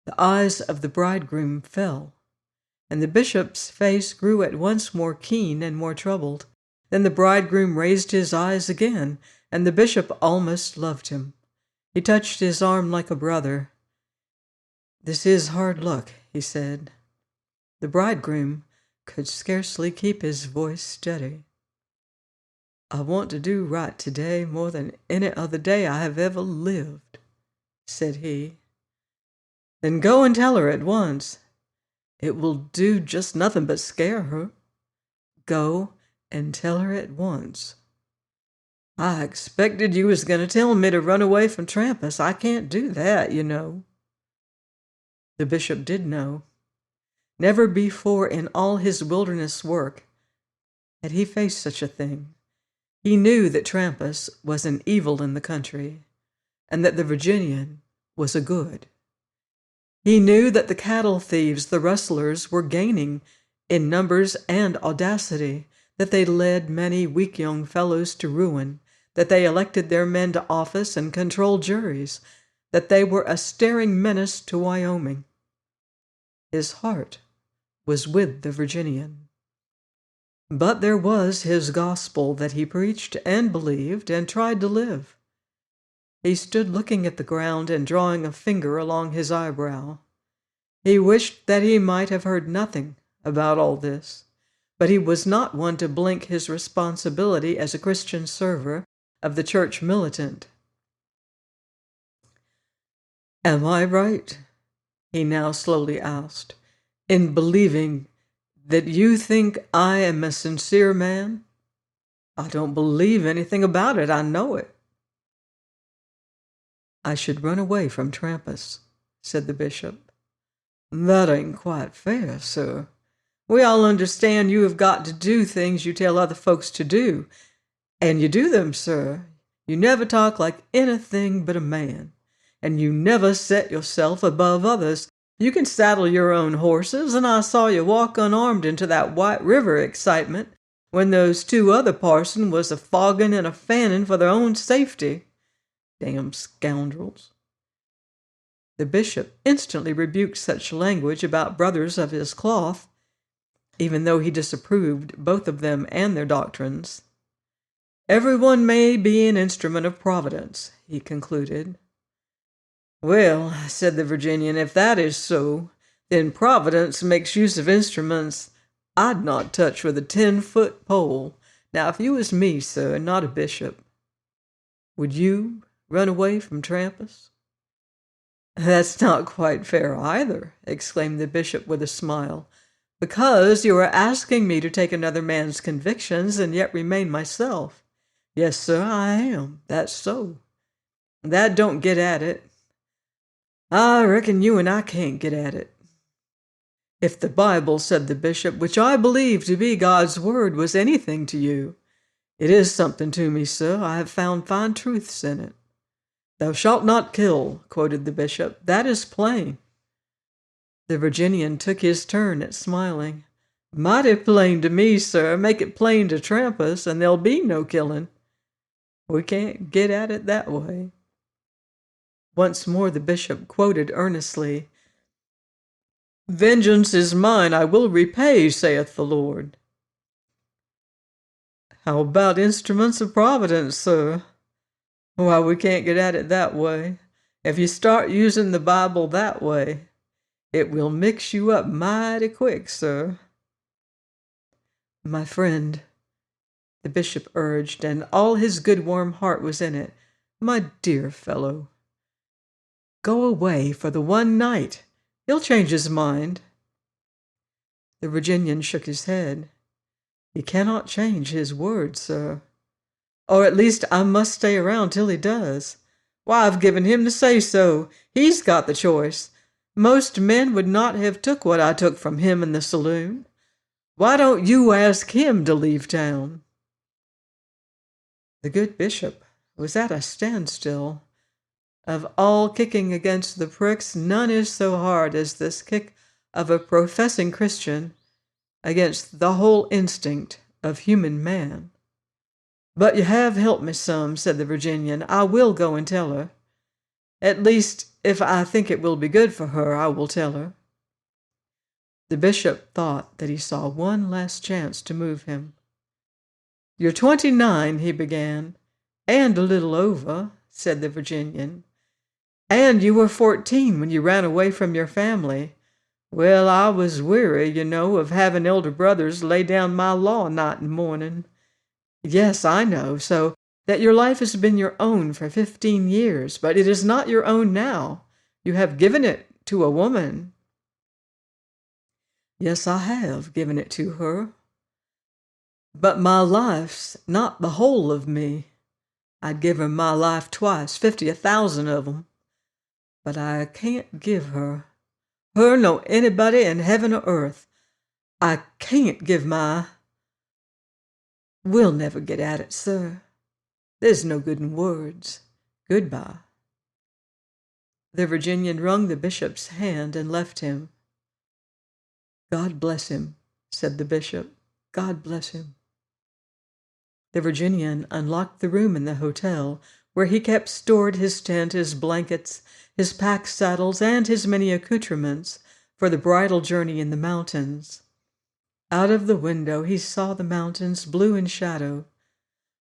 The eyes of the bridegroom fell. and the bishop's face grew at once more keen and more troubled. Then the bridegroom raised his eyes again, and the bishop almost loved him. He touched his arm like a brother. "This is hard luck," he said. The bridegroom could scarcely keep his voice steady. "I want to do right today more than any other day I have ever lived," said he. "Then go and tell her at once. It will do just nothing but scare her. Go and tell her at once." "I expected you was going to tell me to run away from Trampas. I can't do that, you know." The bishop did know. Never before in all his wilderness work had he faced such a thing. He knew that Trampas was an evil in the country, and that the Virginian was a good. He knew that the cattle thieves, the rustlers, were gaining in numbers and audacity, that they led many weak young fellows to ruin, that they elected their men to office and controlled juries, that they were a staring menace to Wyoming. His heart was with the Virginian. But there was his gospel that he preached and believed and tried to live. He stood looking at the ground and drawing a finger along his eyebrow. He wished that he might have heard nothing about all this, but he was not one to blink his responsibility as a Christian server of the church militant. "Am I right," he now slowly asked, "in believing that you think I am a sincere man? I don't believe anything about it, I know it." "I should run away from Trampas," said the bishop. "That ain't quite fair, sir. We all understand you have got to do things you tell other folks to do, and you do them, sir. You never talk like anything but a man, and you never set yourself above others. You can saddle your own horses, and I saw you walk unarmed into that White River excitement when those two other parsons was a-fogging and a-fanning for their own safety. Damn scoundrels." The bishop instantly rebuked such language about brothers of his cloth, even though he disapproved both of them and their doctrines. "Everyone may be an instrument of Providence," he concluded. "Well," said the Virginian, "if that is so, then Providence makes use of instruments I'd not touch with a 10-foot pole. Now, if you was me, sir, and not a bishop, would you run away from Trampas?" "That's not quite fair either," exclaimed the bishop with a smile, "because you are asking me to take another man's convictions and yet remain myself. Yes, sir, I am. That's so. That don't get at it. I reckon you and I can't get at it. If the Bible," said the bishop, "which I believe to be God's word, was anything to you, it is something to me, sir. I have found fine truths in it." "Thou shalt not kill," quoted the bishop. "That is plain." The Virginian took his turn at smiling. "Mighty plain to me, sir. Make it plain to Trampas, and there'll be no killing. We can't get at it that way." Once more the bishop quoted earnestly, "Vengeance is mine, I will repay, saith the Lord." "How about instruments of Providence, sir?" "Why, we can't get at it that way. If you start using the Bible that way, it will mix you up mighty quick, sir." "My friend," the bishop urged, and all his good warm heart was in it, "my dear fellow, go away for the one night. He'll change his mind." The Virginian shook his head. "He cannot change his word, sir. Or at least I must stay around till he does. Why, I've given him the say-so. He's got the choice. Most men would not have took what I took from him in the saloon. Why don't you ask him to leave town?" The good bishop was at a standstill. Of all kicking against the pricks, none is so hard as this kick of a professing Christian against the whole instinct of human man. "But you have helped me some," said the Virginian. "I will go and tell her. At least, if I think it will be good for her, I will tell her." The bishop thought that he saw one last chance to move him. "You're 29, he began. "And a little over," said the Virginian. "And you were 14 when you ran away from your family. Well, I was weary, of having elder brothers lay down my law night and morning. Yes, I know, so that your life has been your own for 15 years, but it is not your own now. You have given it to a woman." "Yes, I have given it to her. But my life's not the whole of me. I'd give her my life twice, 50, 1,000 of 'em. But I can't give her nor anybody in heaven or earth. I can't give We'll never get at it, sir. There's no good in words. Goodbye." The Virginian wrung the bishop's hand and left him. "God bless him," said the bishop. "God bless him." The Virginian unlocked the room in the hotel where he kept stored his tent, his blankets, his pack saddles, and his many accoutrements for the bridal journey in the mountains. Out of the window he saw the mountains blue in shadow,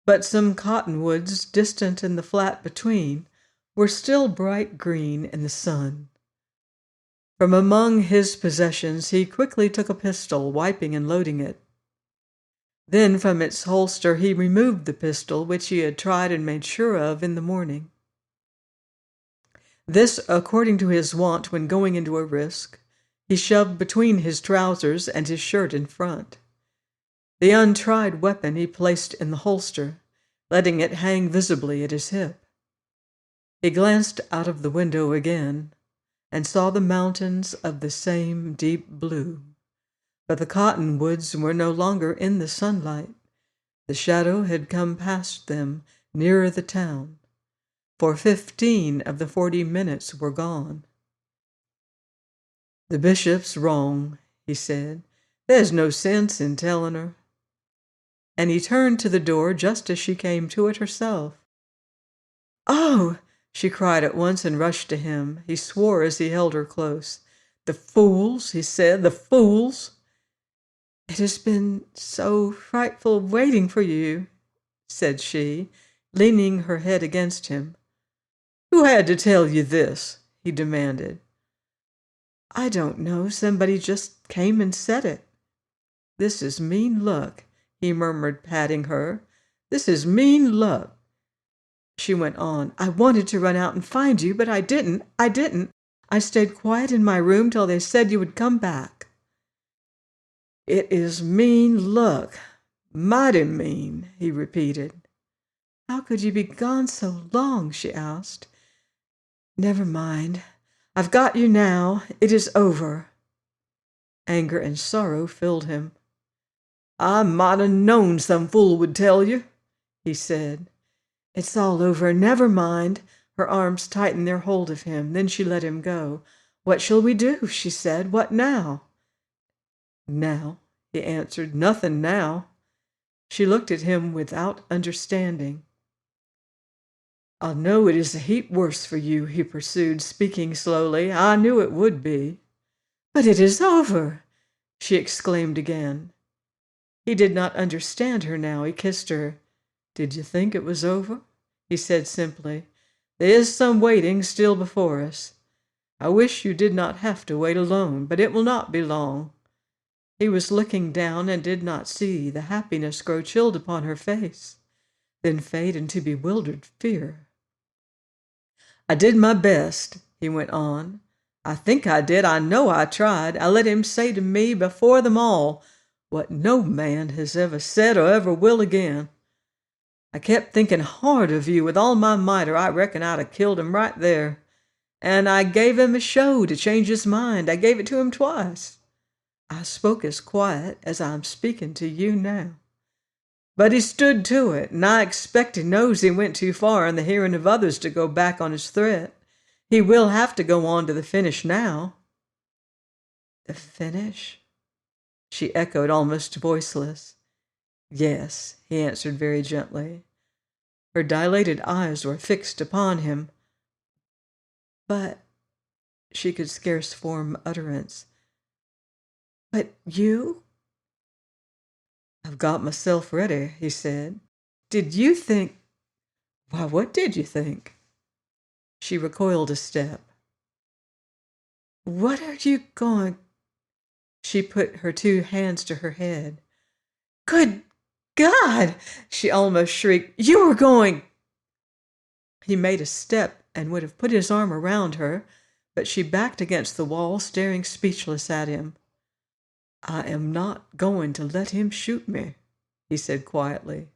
but some cottonwoods distant in the flat between were still bright green in the sun. From among his possessions he quickly took a pistol, wiping and loading it. Then from its holster he removed the pistol which he had tried and made sure of in the morning. This, according to his wont when going into a risk, he shoved between his trousers and his shirt in front. The untried weapon he placed in the holster, letting it hang visibly at his hip. He glanced out of the window again and saw the mountains of the same deep blue. But the cottonwoods were no longer in the sunlight. The shadow had come past them, nearer the town. For 15 of the 40 minutes were gone. "The bishop's wrong," he said. "There's no sense in telling her." And he turned to the door just as she came to it herself. "Oh!" she cried at once and rushed to him. He swore as he held her close. "The fools," he said, "the fools." "It has been so frightful waiting for you," said she, leaning her head against him. "Who had to tell you this?" he demanded. "I don't know. Somebody just came and said it." "This is mean luck," he murmured, patting her. "This is mean luck." She went on. "I wanted to run out and find you, but I didn't. I stayed quiet in my room till they said you would come back." "It is mean luck, mighty mean," he repeated. "How could you be gone so long?" she asked. "Never mind. I've got you now. It is over." Anger and sorrow filled him. "I might have known some fool would tell you," he said. "It's all over. Never mind." Her arms tightened their hold of him. Then she let him go. "What shall we do?" she said. "What now?" "Now," he answered. "Nothing now." She looked at him without understanding. "I know it is a heap worse for you," he pursued, speaking slowly. "I knew it would be." "But it is over!" she exclaimed again. He did not understand her now. He kissed her. "Did you think it was over?" he said simply. "There is some waiting still before us. I wish you did not have to wait alone, but it will not be long." He was looking down and did not see the happiness grow chilled upon her face, then fade into bewildered fear. "I did my best," he went on. "I think I did. I know I tried. I let him say to me before them all what no man has ever said or ever will again. I kept thinking hard of you with all my might, or I reckon I'd have killed him right there. And I gave him a show to change his mind. I gave it to him twice. I spoke as quiet as I'm speaking to you now. But he stood to it, and I expect he knows he went too far in the hearing of others to go back on his threat. He will have to go on to the finish now." "The finish?" she echoed, almost voiceless. "Yes," he answered very gently. Her dilated eyes were fixed upon him. "But—" she could scarce form utterance. But you? I've got myself ready, he said. Did you think? Why, what did you think? She recoiled a step. What are you going? She put her two hands to her head. Good God! She almost shrieked. You were going. He made a step and would have put his arm around her, but she backed against the wall, staring speechless at him. I am not going to let him shoot me, he said quietly.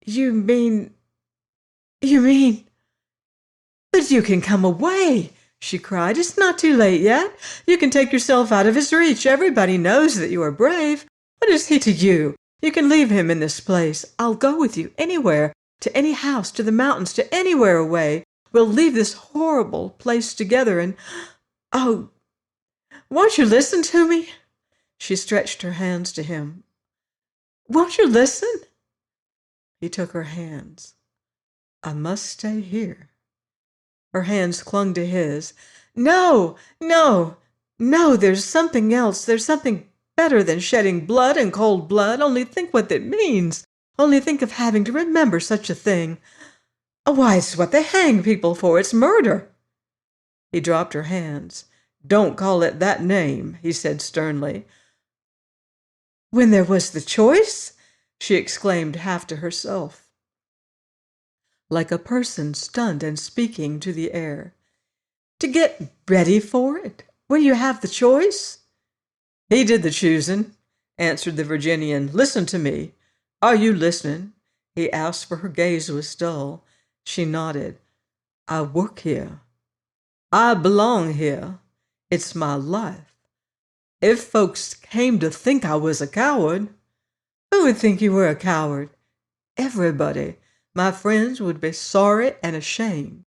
You mean... But you can come away, she cried. It's not too late yet. You can take yourself out of his reach. Everybody knows that you are brave. What is he to you? You can leave him in this place. I'll go with you anywhere, to any house, to the mountains, to anywhere away. We'll leave this horrible place together and... Oh, won't you listen to me? She stretched her hands to him. Won't you listen? He took her hands. I must stay here. Her hands clung to his. No, no, no, there's something else. There's something better than shedding blood and cold blood. Only think what it means. Only think of having to remember such a thing. Why, it's what they hang people for. It's murder. He dropped her hands. Don't call it that name, he said sternly. When there was the choice? She exclaimed half to herself, like a person stunned and speaking to the air. To get ready for it, when you have the choice? He did the choosing, answered the Virginian. Listen to me. Are you listening? He asked, for her gaze was dull. She nodded. I work here. I belong here. It's my life. If folks came to think I was a coward, who would think you were a coward? Everybody. My friends would be sorry and ashamed,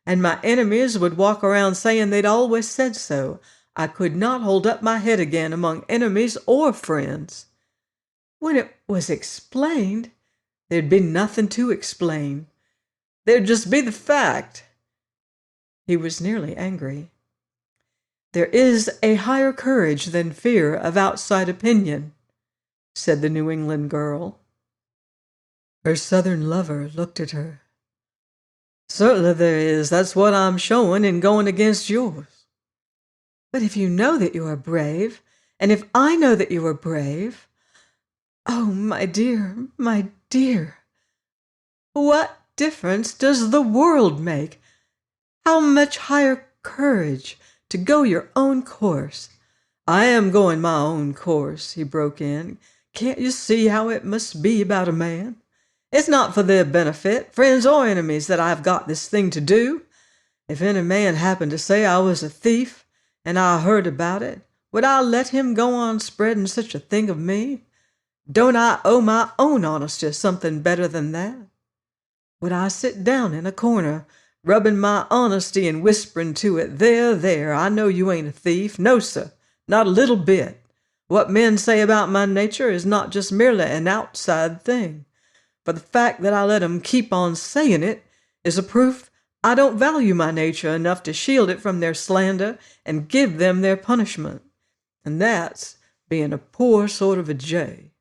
and my enemies would walk around saying they'd always said so. I could not hold up my head again among enemies or friends. When it was explained, there'd be nothing to explain. There'd just be the fact. He was nearly angry. There is a higher courage than fear of outside opinion, said the New England girl. Her Southern lover looked at her. Certainly there is. That's what I'm showing in going against yours. But if you know that you are brave, and if I know that you are brave, oh, my dear, what difference does the world make? How much higher courage to go your own course. I am going my own course, he broke in. Can't you see how it must be about a man? It's not for their benefit, friends or enemies, that I've got this thing to do. If any man happened to say I was a thief, and I heard about it, would I let him go on spreading such a thing of me? Don't I owe my own honesty something better than that? Would I sit down in a corner, rubbing my honesty and whispering to it, there, I know you ain't a thief. No, sir, not a little bit. What men say about my nature is not just merely an outside thing. For the fact that I let 'em keep on saying it is a proof I don't value my nature enough to shield it from their slander and give them their punishment. And that's being a poor sort of a jay.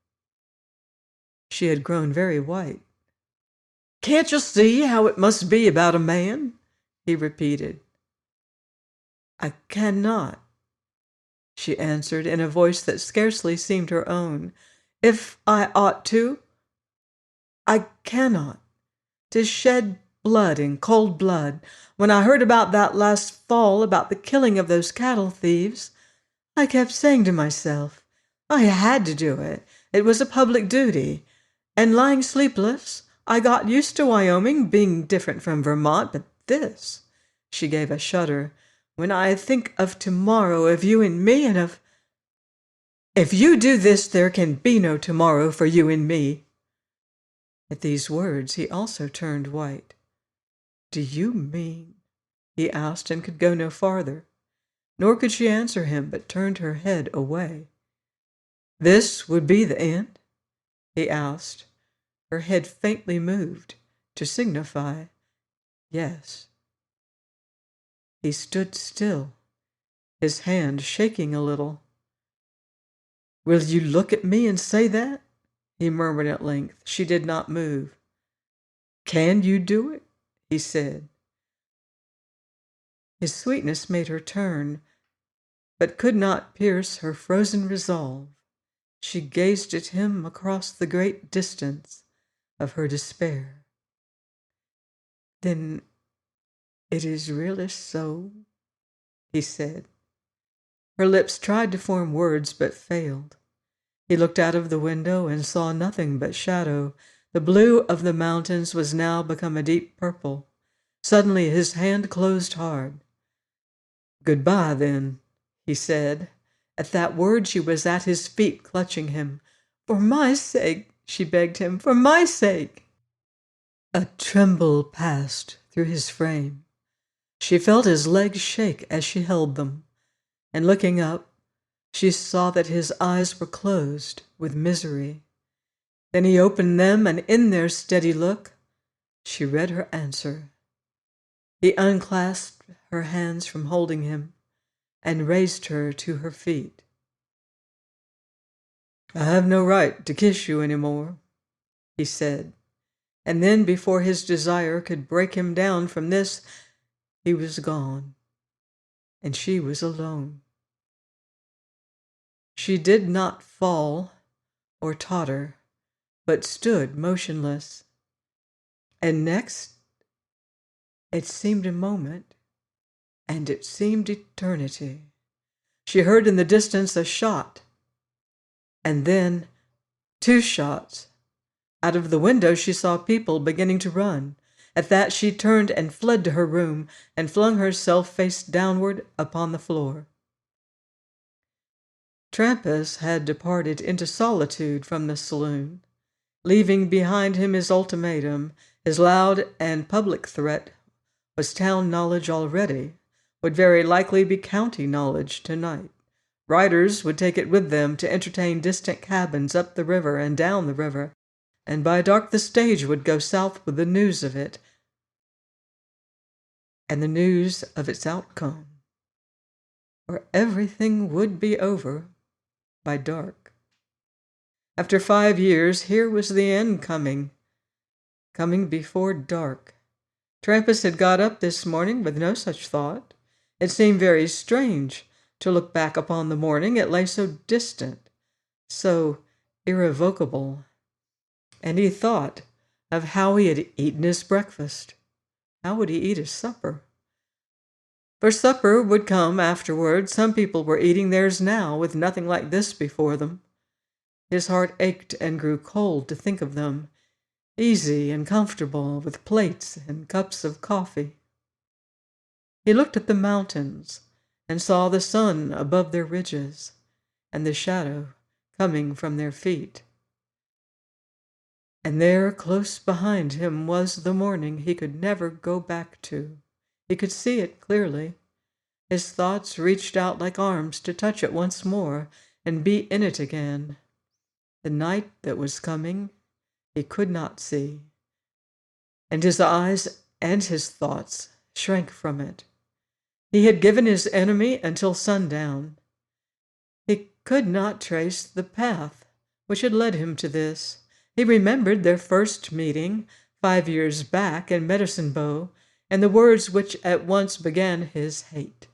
She had grown very white. Can't you see how it must be about a man? He repeated. I cannot, she answered in a voice that scarcely seemed her own. If I ought to, I cannot. To shed blood in cold blood. When I heard about that last fall, about the killing of those cattle thieves, I kept saying to myself, I had to do it. It was a public duty. And lying sleepless, I got used to Wyoming being different from Vermont, but this, she gave a shudder, when I think of tomorrow, of you and me, and of... If you do this, there can be no tomorrow for you and me. At these words, he also turned white. Do you mean? He asked, and could go no farther. Nor could she answer him, but turned her head away. This would be the end? He asked. Her head faintly moved, to signify yes. He stood still, his hand shaking a little. Will you look at me and say that? He murmured at length. She did not move. Can you do it? He said. His sweetness made her turn, but could not pierce her frozen resolve. She gazed at him across the great distance of her despair. Then it is really so, he said. Her lips tried to form words but failed. He looked out of the window and saw nothing but shadow. The blue of the mountains was now become a deep purple. Suddenly his hand closed hard. Goodbye, then, he said. At that word she was at his feet, clutching him. For my sake, she begged him, for my sake. A tremble passed through his frame. She felt his legs shake as she held them, and looking up, she saw that his eyes were closed with misery. Then he opened them, and in their steady look, she read her answer. He unclasped her hands from holding him and raised her to her feet. I have no right to kiss you any more, he said. And then, before his desire could break him down from this, he was gone, and she was alone. She did not fall or totter, but stood motionless. And next, it seemed a moment, and it seemed eternity. She heard in the distance a shot, and then 2 shots. Out of the window she saw people beginning to run. At that she turned and fled to her room and flung herself face downward upon the floor. Trampas had departed into solitude from the saloon, leaving behind him his ultimatum. His loud and public threat was town knowledge already, would very likely be county knowledge tonight. Riders would take it with them to entertain distant cabins up the river and down the river, and by dark the stage would go south with the news of it, and the news of its outcome, or everything would be over by dark. After 5 years, here was the end coming before dark. Trampas had got up this morning with no such thought. It seemed very strange to look back upon the morning. It lay so distant, so irrevocable. And he thought of how he had eaten his breakfast. How would he eat his supper? For supper would come afterward. Some people were eating theirs now, with nothing like this before them. His heart ached and grew cold to think of them, easy and comfortable, with plates and cups of coffee. He looked at the mountains and saw the sun above their ridges and the shadow coming from their feet. And there, close behind him, was the morning he could never go back to. He could see it clearly. His thoughts reached out like arms to touch it once more and be in it again. The night that was coming, he could not see, and his eyes and his thoughts shrank from it. He had given his enemy until sundown. He could not trace the path which had led him to this. He remembered their first meeting 5 years back in Medicine Bow, and the words which at once began his hate.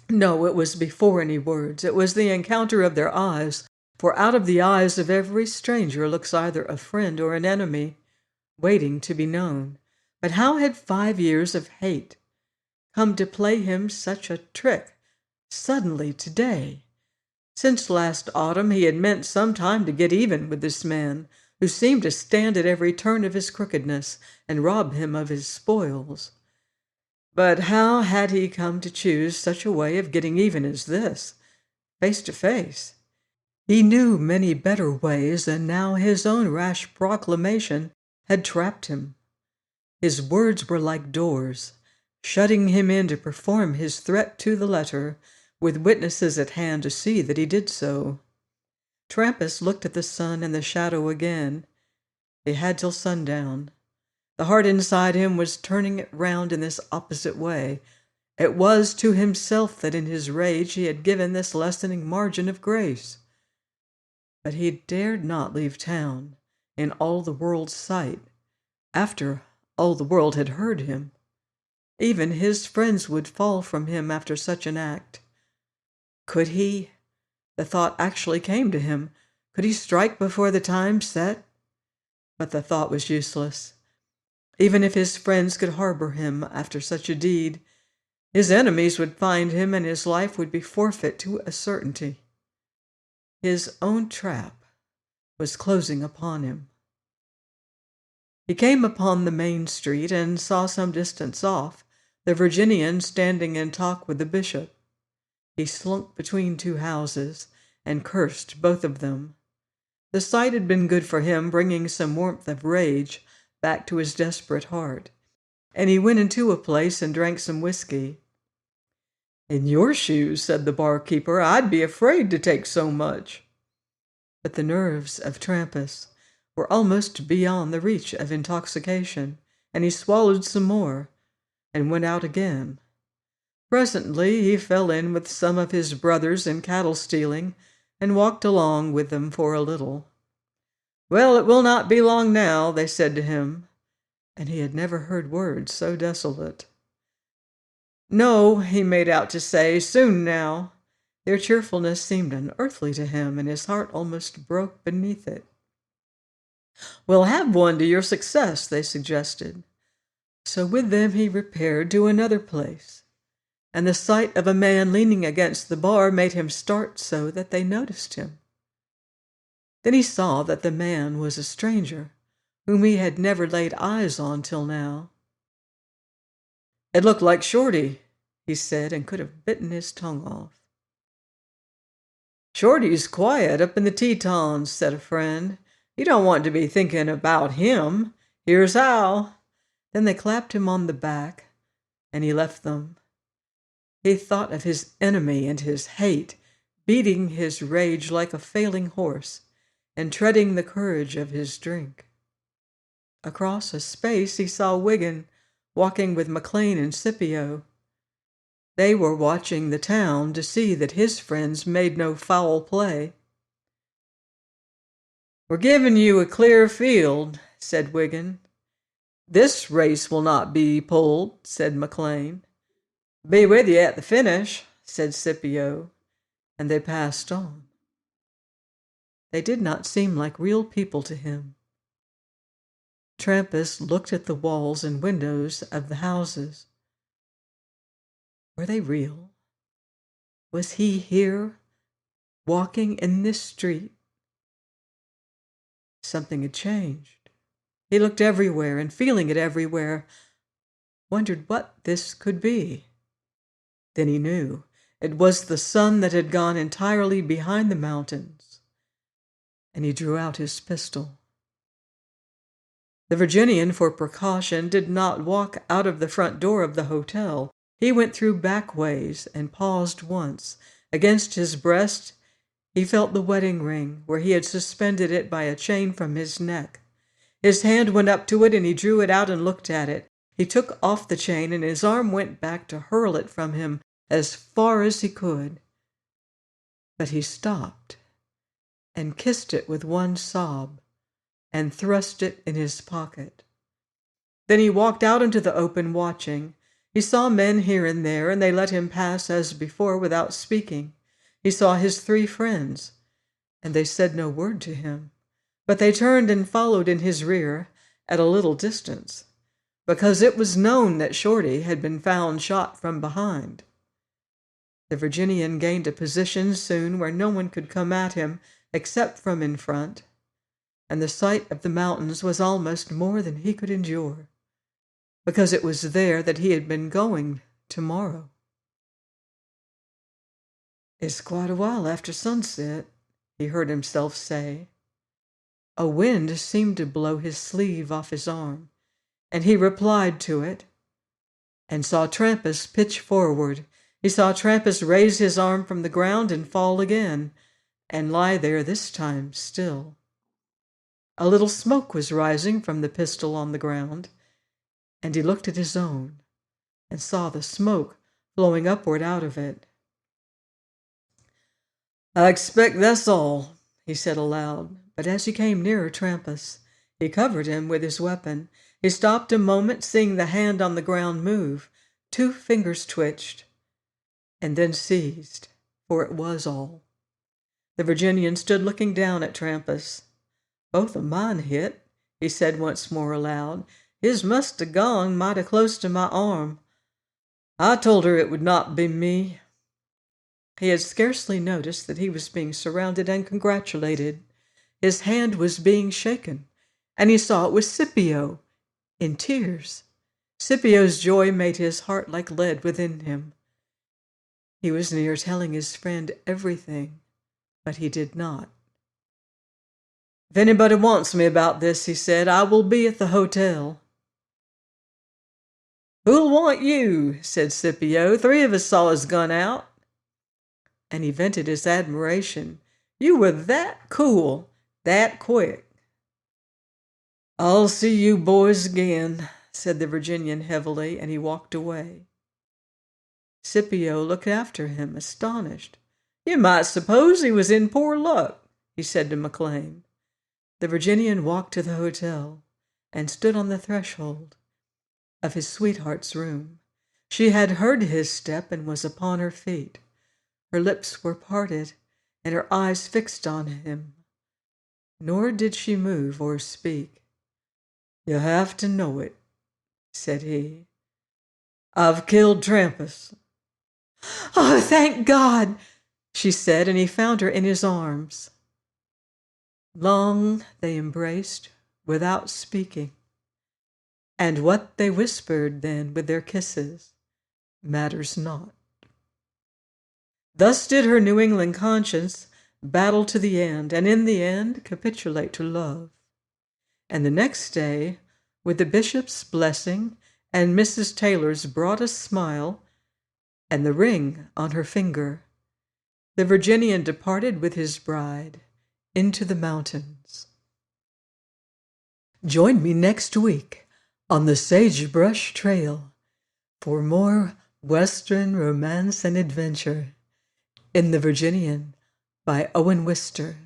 No, it was before any words. It was the encounter of their eyes, for out of the eyes of every stranger looks either a friend or an enemy, waiting to be known. But how had 5 years of hate come to play him such a trick suddenly today? Since last autumn he had meant some time to get even with this man, who seemed to stand at every turn of his crookedness and rob him of his spoils. But how had he come to choose such a way of getting even as this, face to face? He knew many better ways, and now his own rash proclamation had trapped him. His words were like doors, shutting him in to perform his threat to the letter, with witnesses at hand to see that he did so. Trampas looked at the sun and the shadow again. He had till sundown. The heart inside him was turning it round in this opposite way, It was to himself that in his rage he had given this lessening margin of grace. But he dared not leave town in all the world's sight, after all the world had heard him. Even his friends would fall from him after such an act. Could he, the thought actually came to him, could he strike before the time set? But the thought was useless. Even if his friends could harbor him after such a deed, his enemies would find him and his life would be forfeit to a certainty. His own trap was closing upon him. He came upon the main street and saw some distance off the Virginian standing in talk with the bishop. He slunk between two houses and cursed both of them. The sight had been good for him, bringing some warmth of rage back to his desperate heart, and he went into a place and drank some whiskey. "In your shoes," said the barkeeper, "I'd be afraid to take so much." But the nerves of Trampas were almost beyond the reach of intoxication, and he swallowed some more and went out again. Presently he fell in with some of his brothers in cattle stealing and walked along with them for a little. "Well, it will not be long now," they said to him, and he had never heard words so desolate. "No," he made out to say, "soon now." Their cheerfulness seemed unearthly to him, and his heart almost broke beneath it. "We'll have one to your success," they suggested. So with them he repaired to another place, and the sight of a man leaning against the bar made him start so that they noticed him. Then he saw that the man was a stranger, whom he had never laid eyes on till now. "It looked like Shorty," he said, and could have bitten his tongue off. "Shorty's quiet up in the Tetons," said a friend. "You don't want to be thinking about him. Here's how." Then they clapped him on the back, and he left them. He thought of his enemy and his hate, beating his rage like a failing horse, and treading the courage of his drink. Across a space he saw Wiggin walking with McLean and Scipio. They were watching the town to see that his friends made no foul play. "We're giving you a clear field," said Wiggin. "This race will not be pulled," said McLean. "Be with you at the finish," said Scipio, and they passed on. They did not seem like real people to him. Trampas looked at the walls and windows of the houses. Were they real? Was he here, walking in this street? Something had changed. He looked everywhere, and feeling it everywhere, wondered what this could be. Then he knew it was the sun that had gone entirely behind the mountains, and he drew out his pistol. The Virginian, for precaution, did not walk out of the front door of the hotel. He went through back ways and paused once. Against his breast, he felt the wedding ring, where he had suspended it by a chain from his neck. His hand went up to it, and he drew it out and looked at it. He took off the chain, and his arm went back to hurl it from him as far as he could. But he stopped and kissed it with one sob and thrust it in his pocket. Then he walked out into the open, watching. He saw men here and there, and they let him pass as before without speaking. He saw his 3 friends, and they said no word to him, but they turned and followed in his rear at a little distance, because it was known that Shorty had been found shot from behind. The Virginian gained a position soon where no one could come at him except from in front, and the sight of the mountains was almost more than he could endure, because it was there that he had been going tomorrow. "It's quite a while after sunset," he heard himself say. A wind seemed to blow his sleeve off his arm, and he replied to it, and saw Trampas pitch forward. He saw Trampas raise his arm from the ground and fall again, and lie there this time still. A little smoke was rising from the pistol on the ground, and he looked at his own, and saw the smoke flowing upward out of it. "I expect that's all," he said aloud, but as he came nearer Trampas, he covered him with his weapon. He stopped a moment, seeing the hand on the ground move. 2 fingers twitched, and then seized, for it was all. The Virginian stood looking down at Trampas. "Both of mine hit," he said once more aloud. "His must have gone mighty close to my arm. I told her it would not be me." He had scarcely noticed that he was being surrounded and congratulated. His hand was being shaken, and he saw it was Scipio, in tears. Scipio's joy made his heart like lead within him. He was near telling his friend everything, but he did not. "If anybody wants me about this," he said, "I will be at the hotel." "Who'll want you?" said Scipio. "3 of us saw his gun out." And he vented his admiration. "You were that cool, that quick." "I'll see you boys again," said the Virginian heavily, and he walked away. Scipio looked after him, astonished. "You might suppose he was in poor luck," he said to McLean. The Virginian walked to the hotel and stood on the threshold of his sweetheart's room. She had heard his step and was upon her feet. Her lips were parted and her eyes fixed on him. Nor did she move or speak. "You have to know it," said he. "I've killed Trampas." "Oh, thank God," she said, and he found her in his arms. Long they embraced without speaking, and what they whispered then with their kisses matters not. Thus did her New England conscience battle to the end, and in the end capitulate to love. And the next day, with the bishop's blessing and Mrs. Taylor's broadest smile and the ring on her finger, the Virginian departed with his bride into the mountains. Join me next week on the Sagebrush Trail for more Western romance and adventure in The Virginian by Owen Wister.